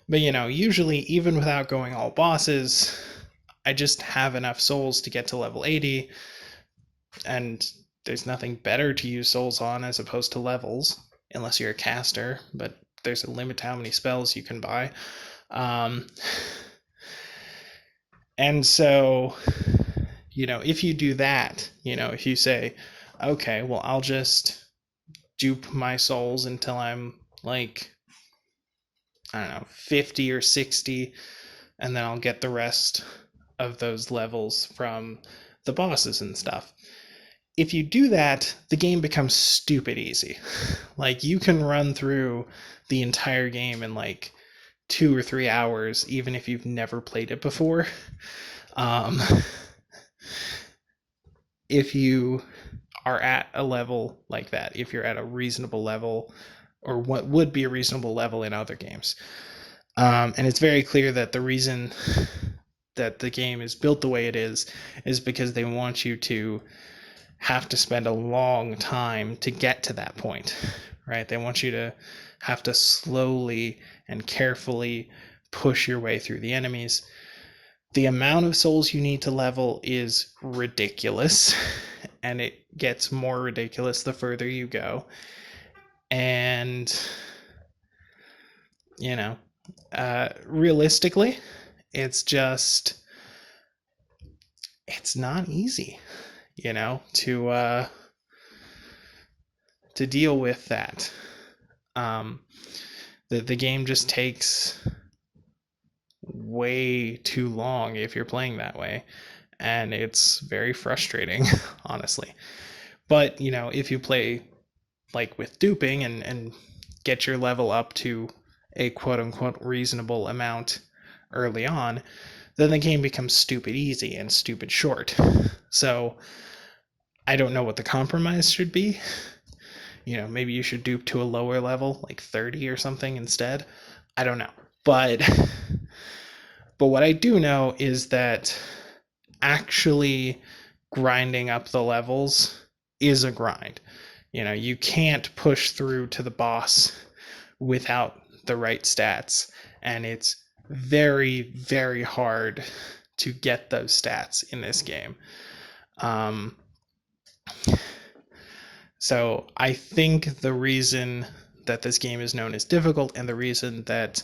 usually even without going all bosses, I just have enough souls to get to level 80. And there's nothing better to use souls on as opposed to levels, unless you're a caster. But there's a limit to how many spells you can buy. And so, if you do that, if you say, okay, well, I'll just dupe my souls until I'm like, 50 or 60, and then I'll get the rest of those levels from the bosses and stuff. If you do that, the game becomes stupid easy. Like, you can run through the entire game in like 2 or 3 hours, even if you've never played it before. if you are at a level like that, if you're at a reasonable level, or what would be a reasonable level in other games. And it's very clear that the reason that the game is built the way it is because they want you to have to spend a long time to get to that point, right? They want you to have to slowly and carefully push your way through the enemies. The amount of souls you need to level is ridiculous, and it gets more ridiculous the further you go. And, you know, realistically, it's just, it's not easy, to deal with that. Um, the game just takes way too long if you're playing that way, and it's very frustrating, honestly. But if you play like with duping and get your level up to a quote unquote reasonable amount early on, then the game becomes stupid easy and stupid short. So I don't know what the compromise should be. Maybe you should dupe to a lower level, like 30 or something instead. I don't know. But what I do know is that actually grinding up the levels is a grind. You can't push through to the boss without the right stats, and it's very, very hard to get those stats in this game. So I think the reason that this game is known as difficult, and the reason that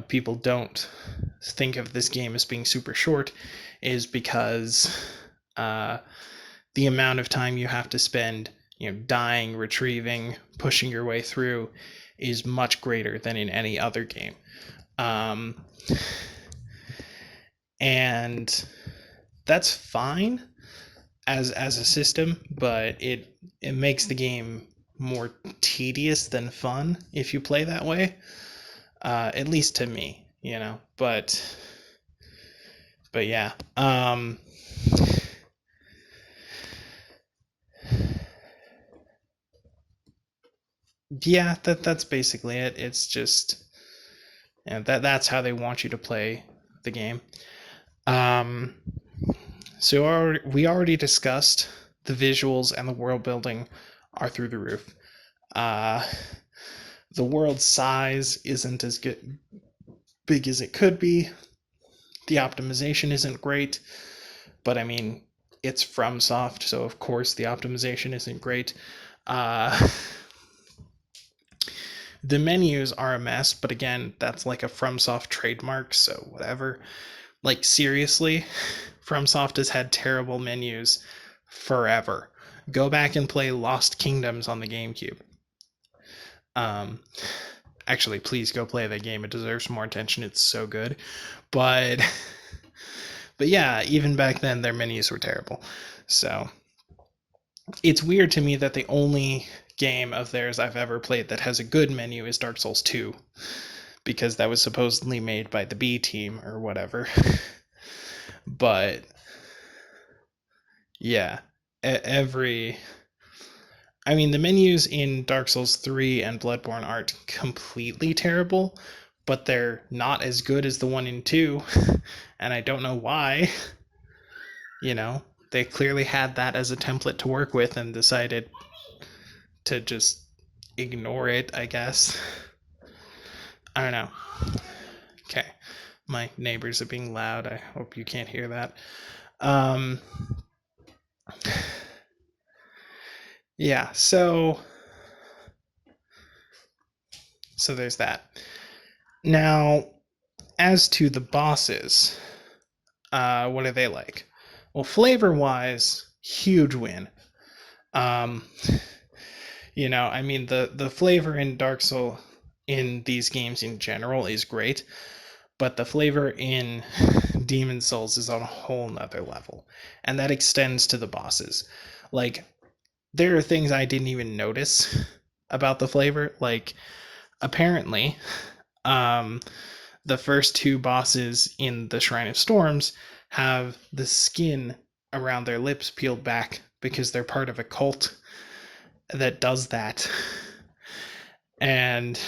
people don't think of this game as being super short, is because the amount of time you have to spend, dying, retrieving, pushing your way through, is much greater than in any other game. And that's fine as a system, but it makes the game more tedious than fun if you play that way. At least to me, But yeah. Yeah, that's basically it. It's just that's how they want you to play the game. So we already discussed the visuals and the world building are through the roof. The world size isn't as big as it could be. The optimization isn't great, but I mean, it's FromSoft, so of course the optimization isn't great. The menus are a mess, but again, that's like a FromSoft trademark, so whatever. Like, seriously, FromSoft has had terrible menus forever. Go back and play Lost Kingdoms on the GameCube. Actually, please go play that game. It deserves more attention. It's so good. But yeah, even back then, their menus were terrible. So it's weird to me that the only game of theirs I've ever played that has a good menu is Dark Souls 2, because that was supposedly made by the B team or whatever. But yeah, the menus in Dark Souls 3 and Bloodborne aren't completely terrible, but they're not as good as the one in 2, and I don't know why. They clearly had that as a template to work with and decided to just ignore it, I guess. I don't know. Okay. My neighbors are being loud. I hope you can't hear that. Yeah, so there's that. Now, as to the bosses, what are they like? Well, flavor-wise, huge win. The flavor in Dark Souls in these games in general is great, but the flavor in Demon Souls is on a whole nother level, and that extends to the bosses. Like, there are things I didn't even notice about the flavor. Like, apparently, the first two bosses in the Shrine of Storms have the skin around their lips peeled back because they're part of a cult that does that. And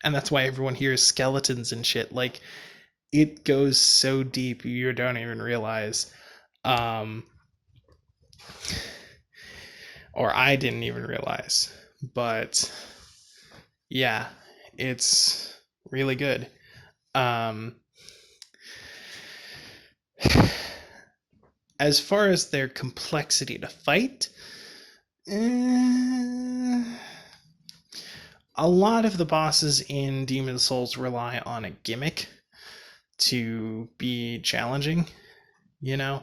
that's why everyone hears skeletons and shit. Like, it goes so deep you don't even realize. Or I didn't even realize. But yeah, it's really good. As far as their complexity to fight, a lot of the bosses in Demon Souls rely on a gimmick to be challenging, you know?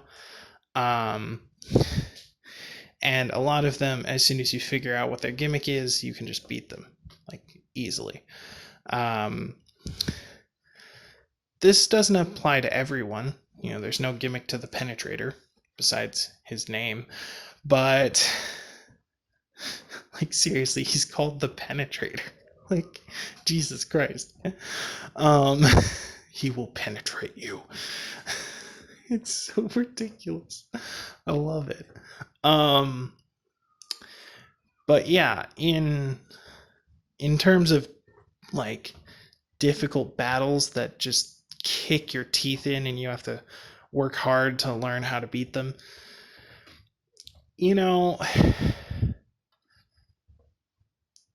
And a lot of them, as soon as you figure out what their gimmick is, you can just beat them, like, easily. This doesn't apply to everyone. You know, there's no gimmick to the Penetrator, besides his name. But, like, seriously, he's called the Penetrator. Like, Jesus Christ. He will penetrate you. It's so ridiculous. I love it. But yeah, in terms of, like, difficult battles that just kick your teeth in and you have to work hard to learn how to beat them, you know,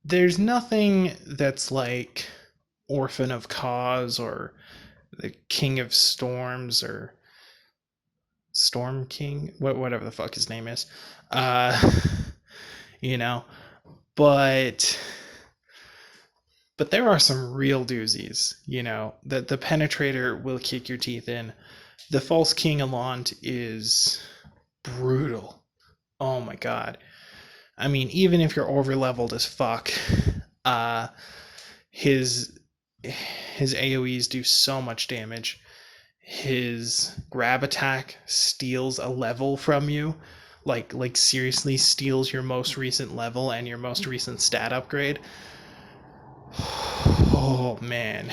there's nothing that's like Orphan of Cause or the King of Storms or Storm King, whatever the fuck his name is. You know, but there are some real doozies, you know, that the Penetrator will kick your teeth in. The False King Allant is brutal. Oh my god. I mean, even if you're over-leveled as fuck, his AoEs do so much damage. His grab attack steals a level from you. Like seriously steals your most recent level and your most recent stat upgrade. Oh man.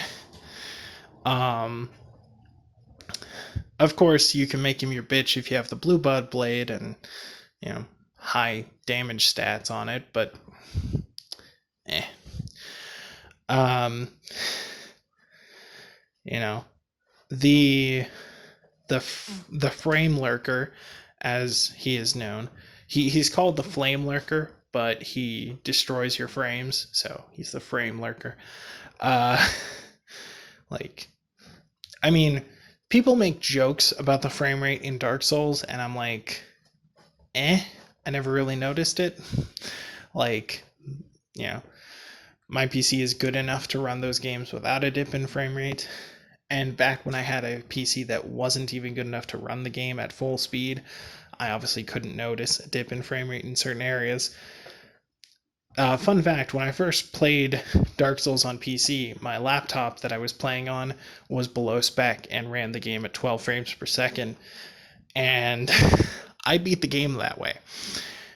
Of course you can make him your bitch if you have the Blue Bud Blade and, you know, high damage stats on it, but you know, the Frame Lurker, as he is known, he's called the Flame Lurker, but he destroys your frames, so he's the Frame Lurker. Like, I mean, people make jokes about the frame rate in Dark Souls, and I'm like, I never really noticed it. Like, you know, my PC is good enough to run those games without a dip in frame rate. And back when I had a PC that wasn't even good enough to run the game at full speed, I obviously couldn't notice a dip in frame rate in certain areas. Fun fact, when I first played Dark Souls on PC, my laptop that I was playing on was below spec and ran the game at 12 frames per second. And I beat the game that way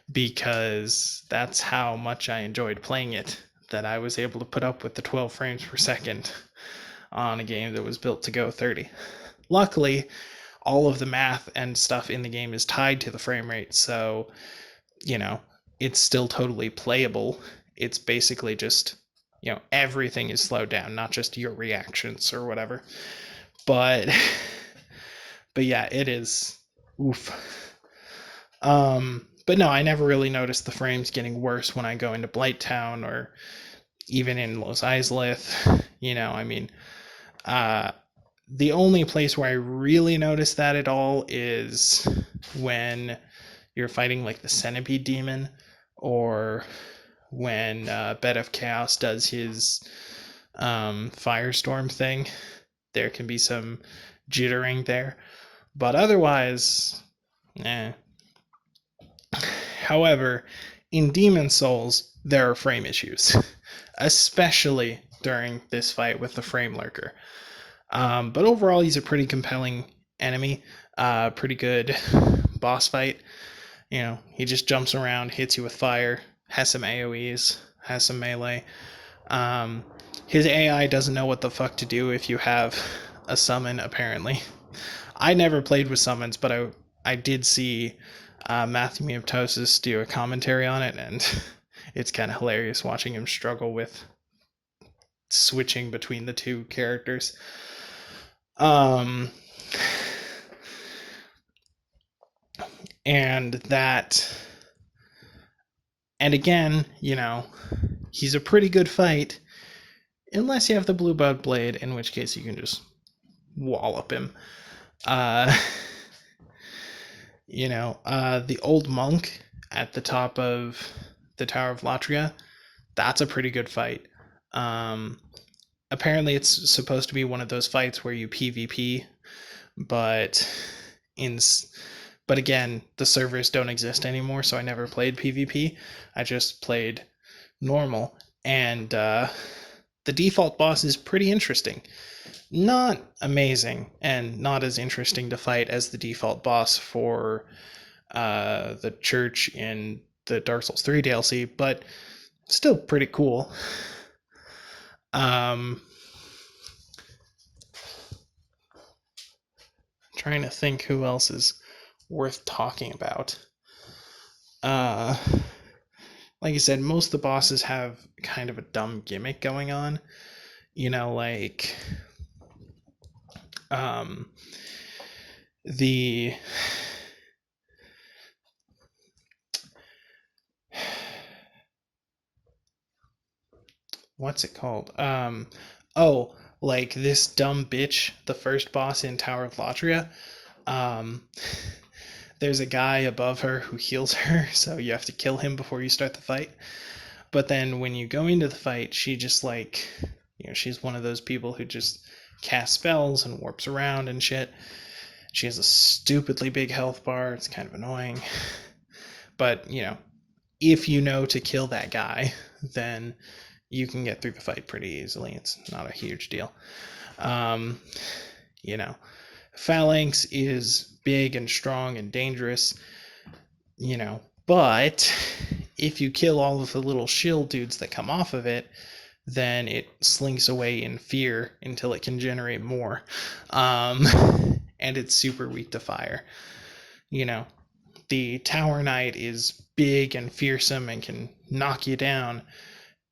because that's how much I enjoyed playing it, that I was able to put up with the 12 frames per second on a game that was built to go 30. Luckily, all of the math and stuff in the game is tied to the frame rate, so, you know, it's still totally playable. It's basically just, you know, everything is slowed down, not just your reactions or whatever. But yeah, it is oof. But no, I never really noticed the frames getting worse when I go into Blighttown or even in Los Izalith. You know, I mean, the only place where I really notice that at all is when you're fighting like the Centipede Demon, or when Bed of Chaos does his Firestorm thing. There can be some jittering there. But otherwise, However, in Demon Souls, there are frame issues, especially during this fight with the Frame Lurker. But overall, he's a pretty compelling enemy, pretty good boss fight. You know, he just jumps around, hits you with fire, has some AoEs, has some melee. His AI doesn't know what the fuck to do if you have a summon, apparently. I never played with summons, but I did see Matthew Maptosis do a commentary on it, and it's kind of hilarious watching him struggle with switching between the two characters. Um, and that, and again, he's a pretty good fight, unless you have the Blue Bud Blade, in which case you can just wallop him. The old monk at the top of the Tower of Latria, that's a pretty good fight. Apparently it's supposed to be one of those fights where you PvP, but again, the servers don't exist anymore, so I never played PvP. I just played normal, and the default boss is pretty interesting. Not amazing, and not as interesting to fight as the default boss for the church in the Dark Souls 3 DLC, but still pretty cool. Trying to think who else is worth talking about. Like I said, most of the bosses have kind of a dumb gimmick going on. Like the what's it called? Like this dumb bitch, the first boss in Tower of Latria. There's a guy above her who heals her, so you have to kill him before you start the fight. But then when you go into the fight, she just she's one of those people who just casts spells and warps around and shit. She has a stupidly big health bar. It's kind of annoying. But, if you know to kill that guy, then you can get through the fight pretty easily. It's not a huge deal. Phalanx is big and strong and dangerous, but if you kill all of the little shield dudes that come off of it, then it slinks away in fear until it can generate more. And it's super weak to fire. The Tower Knight is big and fearsome and can knock you down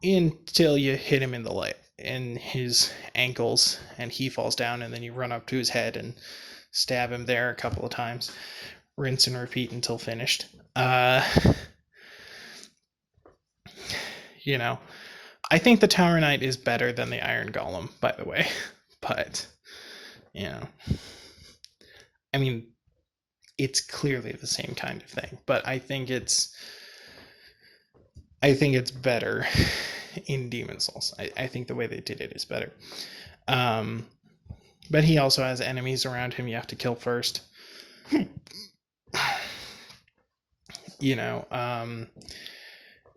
until you hit him in his ankles, and he falls down, and then you run up to his head and stab him there a couple of times. Rinse and repeat until finished. I think the Tower Knight is better than the Iron Golem, by the way. But, I mean, it's clearly the same kind of thing. But I think it's better in Demon's Souls. I think the way they did it is better. But he also has enemies around him you have to kill first.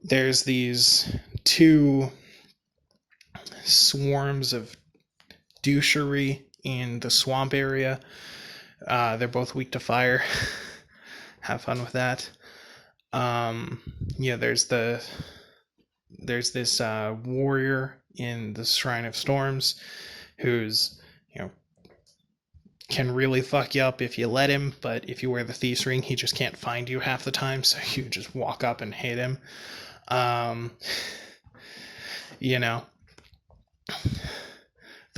There's these two swarms of douchery in the swamp area. They're both weak to fire. Have fun with that. There's this warrior in the Shrine of Storms who's can really fuck you up if you let him, but if you wear the Thief's Ring, he just can't find you half the time, so you just walk up and hit him. The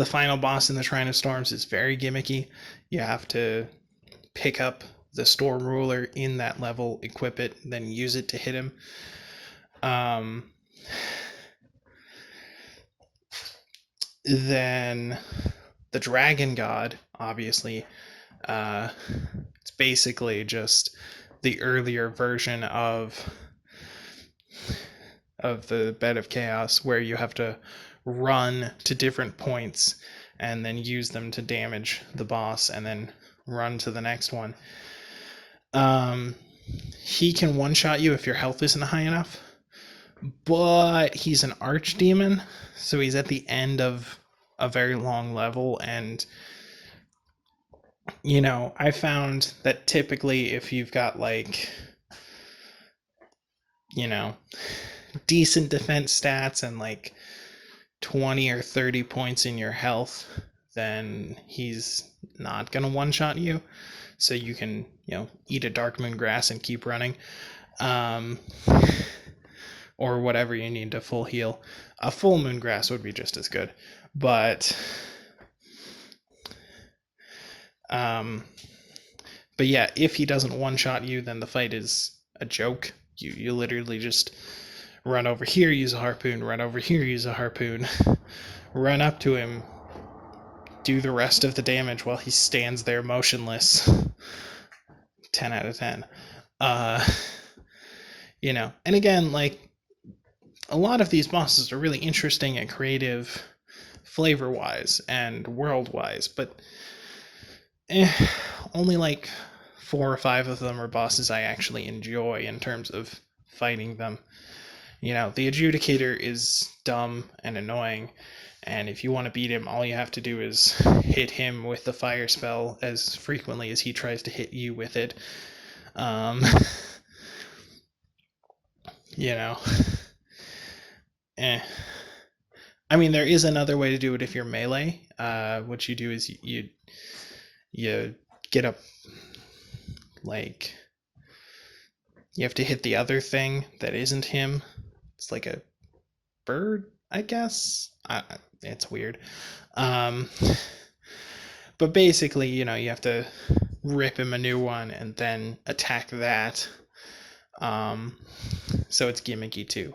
final boss in the Shrine of Storms is very gimmicky. You have to pick up the Storm Ruler in that level, equip it, then use it to hit him. Then the Dragon God, obviously, it's basically just the earlier version of the Bed of Chaos, where you have to run to different points and then use them to damage the boss and then run to the next one. He can one-shot you if your health isn't high enough, but he's an archdemon, so he's at the end of a very long level, and I found that typically if you've got decent defense stats and 20 or 30 points in your health, then he's not gonna one-shot you. So you can, eat a Dark Moon grass and keep running. Um, or whatever you need to full heal. A full moon grass would be just as good. But yeah, if he doesn't one-shot you, then the fight is a joke. You literally just run over here, use a harpoon, run over here, use a harpoon, run up to him, do the rest of the damage while he stands there motionless. 10 out of 10. And again, like, a lot of these bosses are really interesting and creative flavor-wise and world-wise, but only like 4 or 5 of them are bosses I actually enjoy in terms of fighting them. The Adjudicator is dumb and annoying, and if you want to beat him, all you have to do is hit him with the fire spell as frequently as he tries to hit you with it. I mean, there is another way to do it if you're melee. What you do is you get up, like, you have to hit the other thing that isn't him. It's like a bird, I guess. It's weird. But basically, you have to rip him a new one and then attack that. So it's gimmicky too.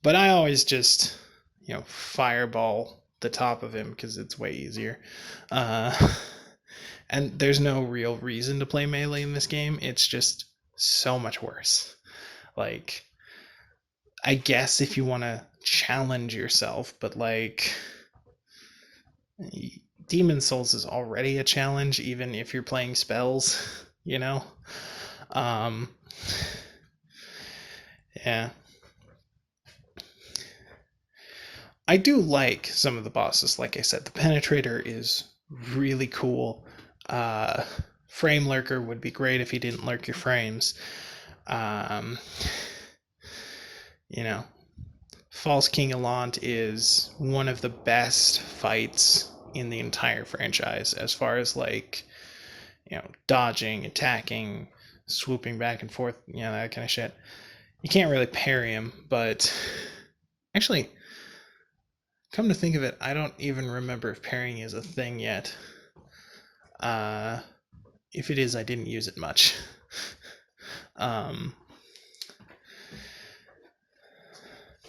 But I always just, fireball the top of him because it's way easier. And there's no real reason to play melee in this game. It's just so much worse. Like, I guess if you want to challenge yourself, but like, Demon Souls is already a challenge, even if you're playing spells, Yeah. I do like some of the bosses. Like I said, the Penetrator is really cool. Frame Lurker would be great if he didn't lurk your frames. False King Elant is one of the best fights in the entire franchise as far as, like, dodging, attacking, swooping back and forth, that kind of shit. You can't really parry him, but actually, come to think of it, I don't even remember if parrying is a thing yet. If it is, I didn't use it much.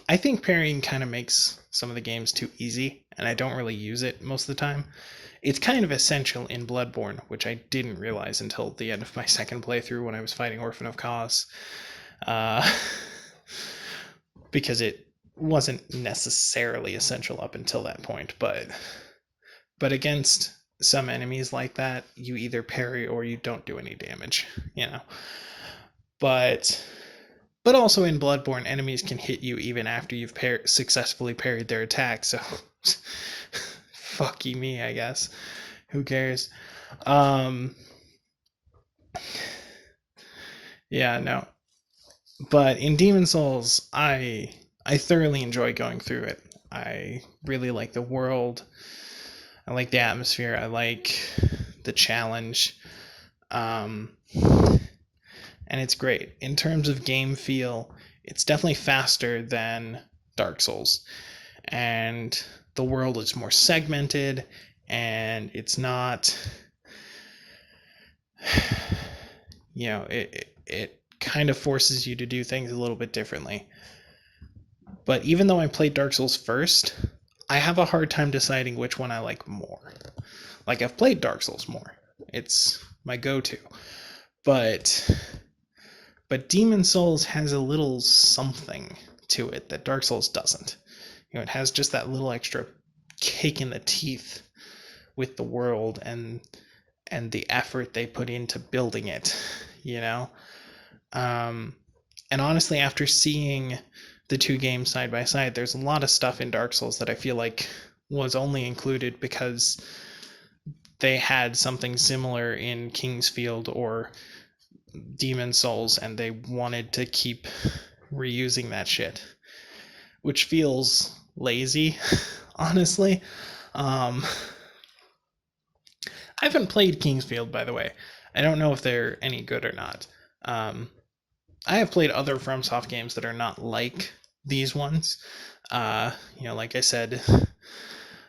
I think parrying kind of makes some of the games too easy, and I don't really use it most of the time. It's kind of essential in Bloodborne, which I didn't realize until the end of my second playthrough when I was fighting Orphan of Kos. Because it wasn't necessarily essential up until that point, but against some enemies like that, you either parry or you don't do any damage, But also in Bloodborne, enemies can hit you even after you've successfully parried their attack, so fucky me, I guess. Who cares? Yeah, no. But in Demon Souls, I thoroughly enjoy going through it. I really like the world. I like the atmosphere. I like the challenge. And it's great. In terms of game feel, it's definitely faster than Dark Souls. And the world is more segmented, and it's not, it kind of forces you to do things a little bit differently. But even though I played Dark Souls first, I have a hard time deciding which one I like more. Like, I've played Dark Souls more. It's my go-to. But Demon Souls has a little something to it that Dark Souls doesn't. It has just that little extra kick in the teeth with the world and the effort they put into building it, And honestly, after seeing the two games side by side, there's a lot of stuff in Dark Souls that I feel like was only included because they had something similar in Kingsfield or Demon Souls, and they wanted to keep reusing that shit, which feels lazy, honestly. I haven't played Kingsfield, by the way. I don't know if they're any good or not. I have played other FromSoft games that are not like these ones. Like I said,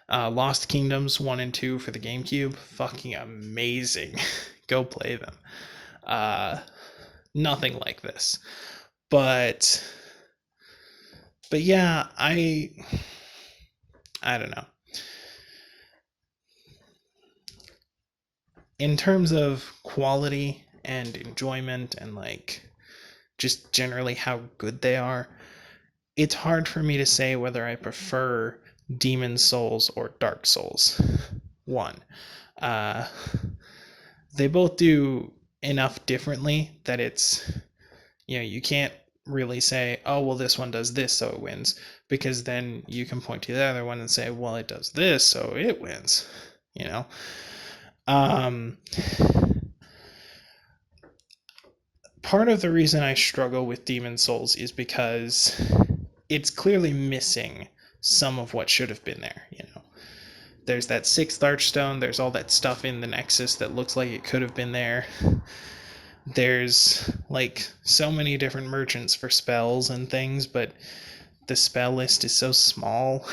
Lost Kingdoms 1 and 2 for the GameCube, fucking amazing. Go play them. Nothing like this. But yeah, I don't know. In terms of quality and enjoyment and like just generally how good they are, it's hard for me to say whether I prefer Demon Souls or Dark Souls 1. They both do enough differently that it's, you can't really say, oh, well, this one does this, so it wins, because then you can point to the other one and say, well, it does this, so it wins, Part of the reason I struggle with Demon Souls is because it's clearly missing some of what should have been there, There's that sixth archstone, there's all that stuff in the Nexus that looks like it could have been there. There's like so many different merchants for spells and things, but the spell list is so small.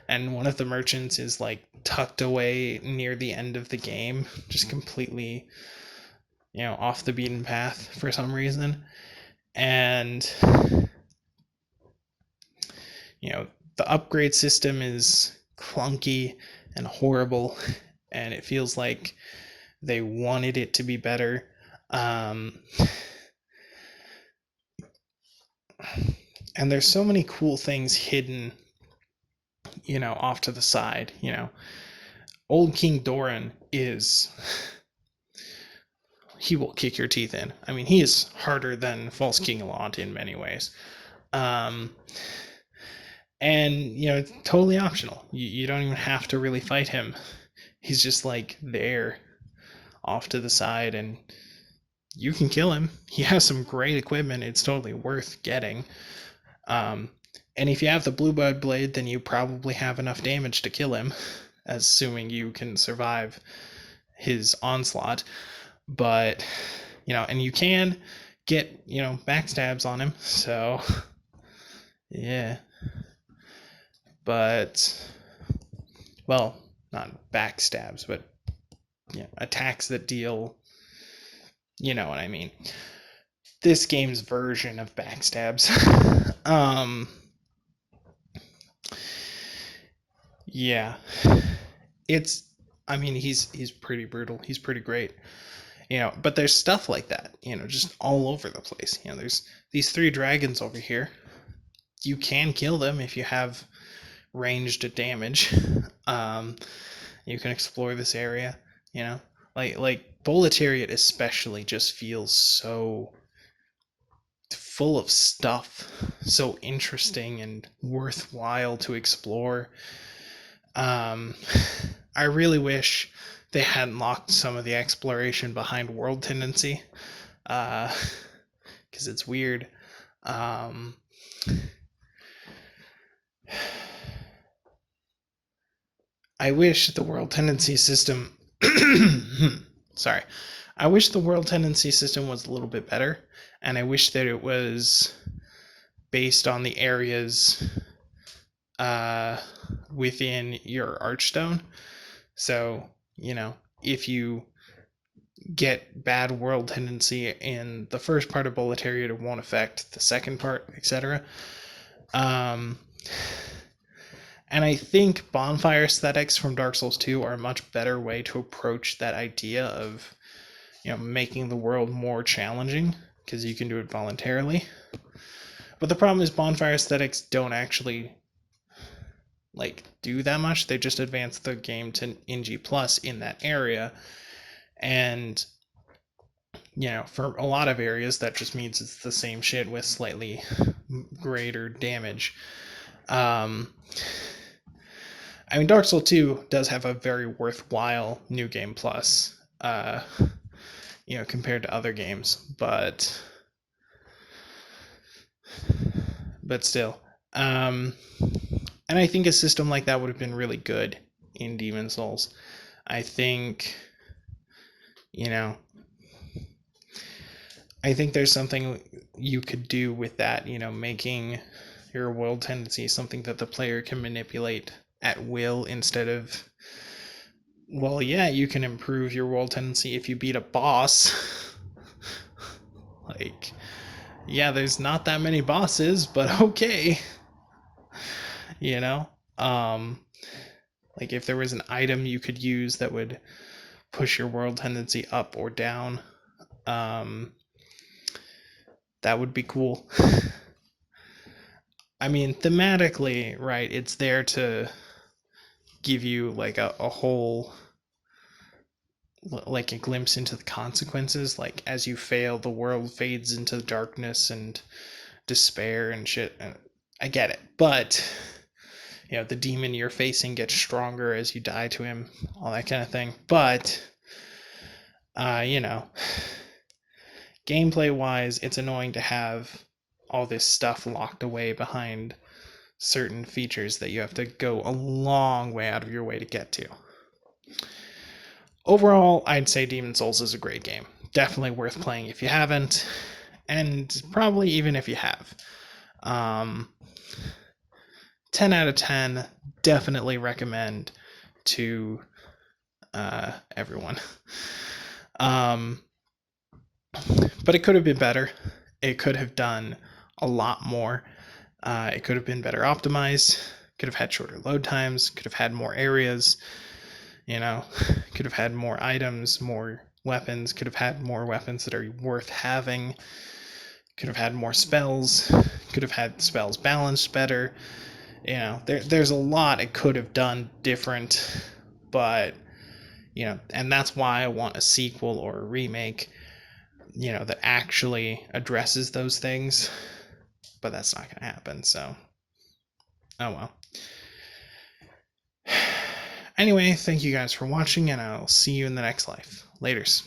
And one of the merchants is like tucked away near the end of the game, just completely, off the beaten path for some reason. And, the upgrade system is clunky and horrible, and it feels like they wanted it to be better. And there's so many cool things hidden, off to the side. Old King Doran he will kick your teeth in. I mean, he is harder than False King Alaunt in many ways. And, it's totally optional. You don't even have to really fight him. He's just like there off to the side, and you can kill him. He has some great equipment. It's totally worth getting. And if you have the Bluebird Blade, then you probably have enough damage to kill him, assuming you can survive his onslaught. But, and you can get, backstabs on him. So, yeah. But, well, not backstabs, but attacks that deal, you know what I mean. This game's version of backstabs. Yeah. He's pretty brutal. He's pretty great. But there's stuff like that, just all over the place. There's these 3 dragons over here. You can kill them if you have ranged damage. You can explore this area, like Boletariat especially just feels so full of stuff, so interesting and worthwhile to explore. I really wish they hadn't locked some of the exploration behind world tendency, because it's weird. I wish the world tendency system sorry. I wish the world tendency system was a little bit better, and I wish that it was based on the areas within your archstone. So, if you get bad world tendency in the first part of Boletariat, it won't affect the second part, etc. And I think bonfire aesthetics from Dark Souls 2 are a much better way to approach that idea of, making the world more challenging, because you can do it voluntarily. But the problem is bonfire aesthetics don't actually do that much. They just advance the game to NG plus in that area, and for a lot of areas that just means it's the same shit with slightly greater damage. Dark Souls 2 does have a very worthwhile New Game Plus, compared to other games, but still. And I think a system like that would have been really good in Demon Souls. I think, you know, I think there's something you could do with that, making your world tendency something that the player can manipulate at will instead of, well, yeah, you can improve your world tendency if you beat a boss. Like, yeah, there's not that many bosses, but okay. you know? Um, like, if there was an item you could use that would push your world tendency up or down, um, that would be cool. I mean, thematically, right, it's there to give you like a whole, like a glimpse into the consequences. Like, as you fail, the world fades into darkness and despair and shit. I get it, but the demon you're facing gets stronger as you die to him, all that kind of thing. But gameplay wise, it's annoying to have all this stuff locked away behind certain features that you have to go a long way out of your way to get to. Overall, I'd say Demon's Souls is a great game. Definitely worth playing if you haven't, and probably even if you have. 10 out of 10, definitely recommend to everyone. But it could have been better. It could have done a lot more. It could have been better optimized. Could have had shorter load times. Could have had more areas. Could have had more items, more weapons. Could have had more weapons that are worth having. Could have had more spells. Could have had spells balanced better. There's a lot it could have done different, but and that's why I want a sequel or a remake, that actually addresses those things. But that's not going to happen, so oh well. Anyway, thank you guys for watching, and I'll see you in the next life. Laters.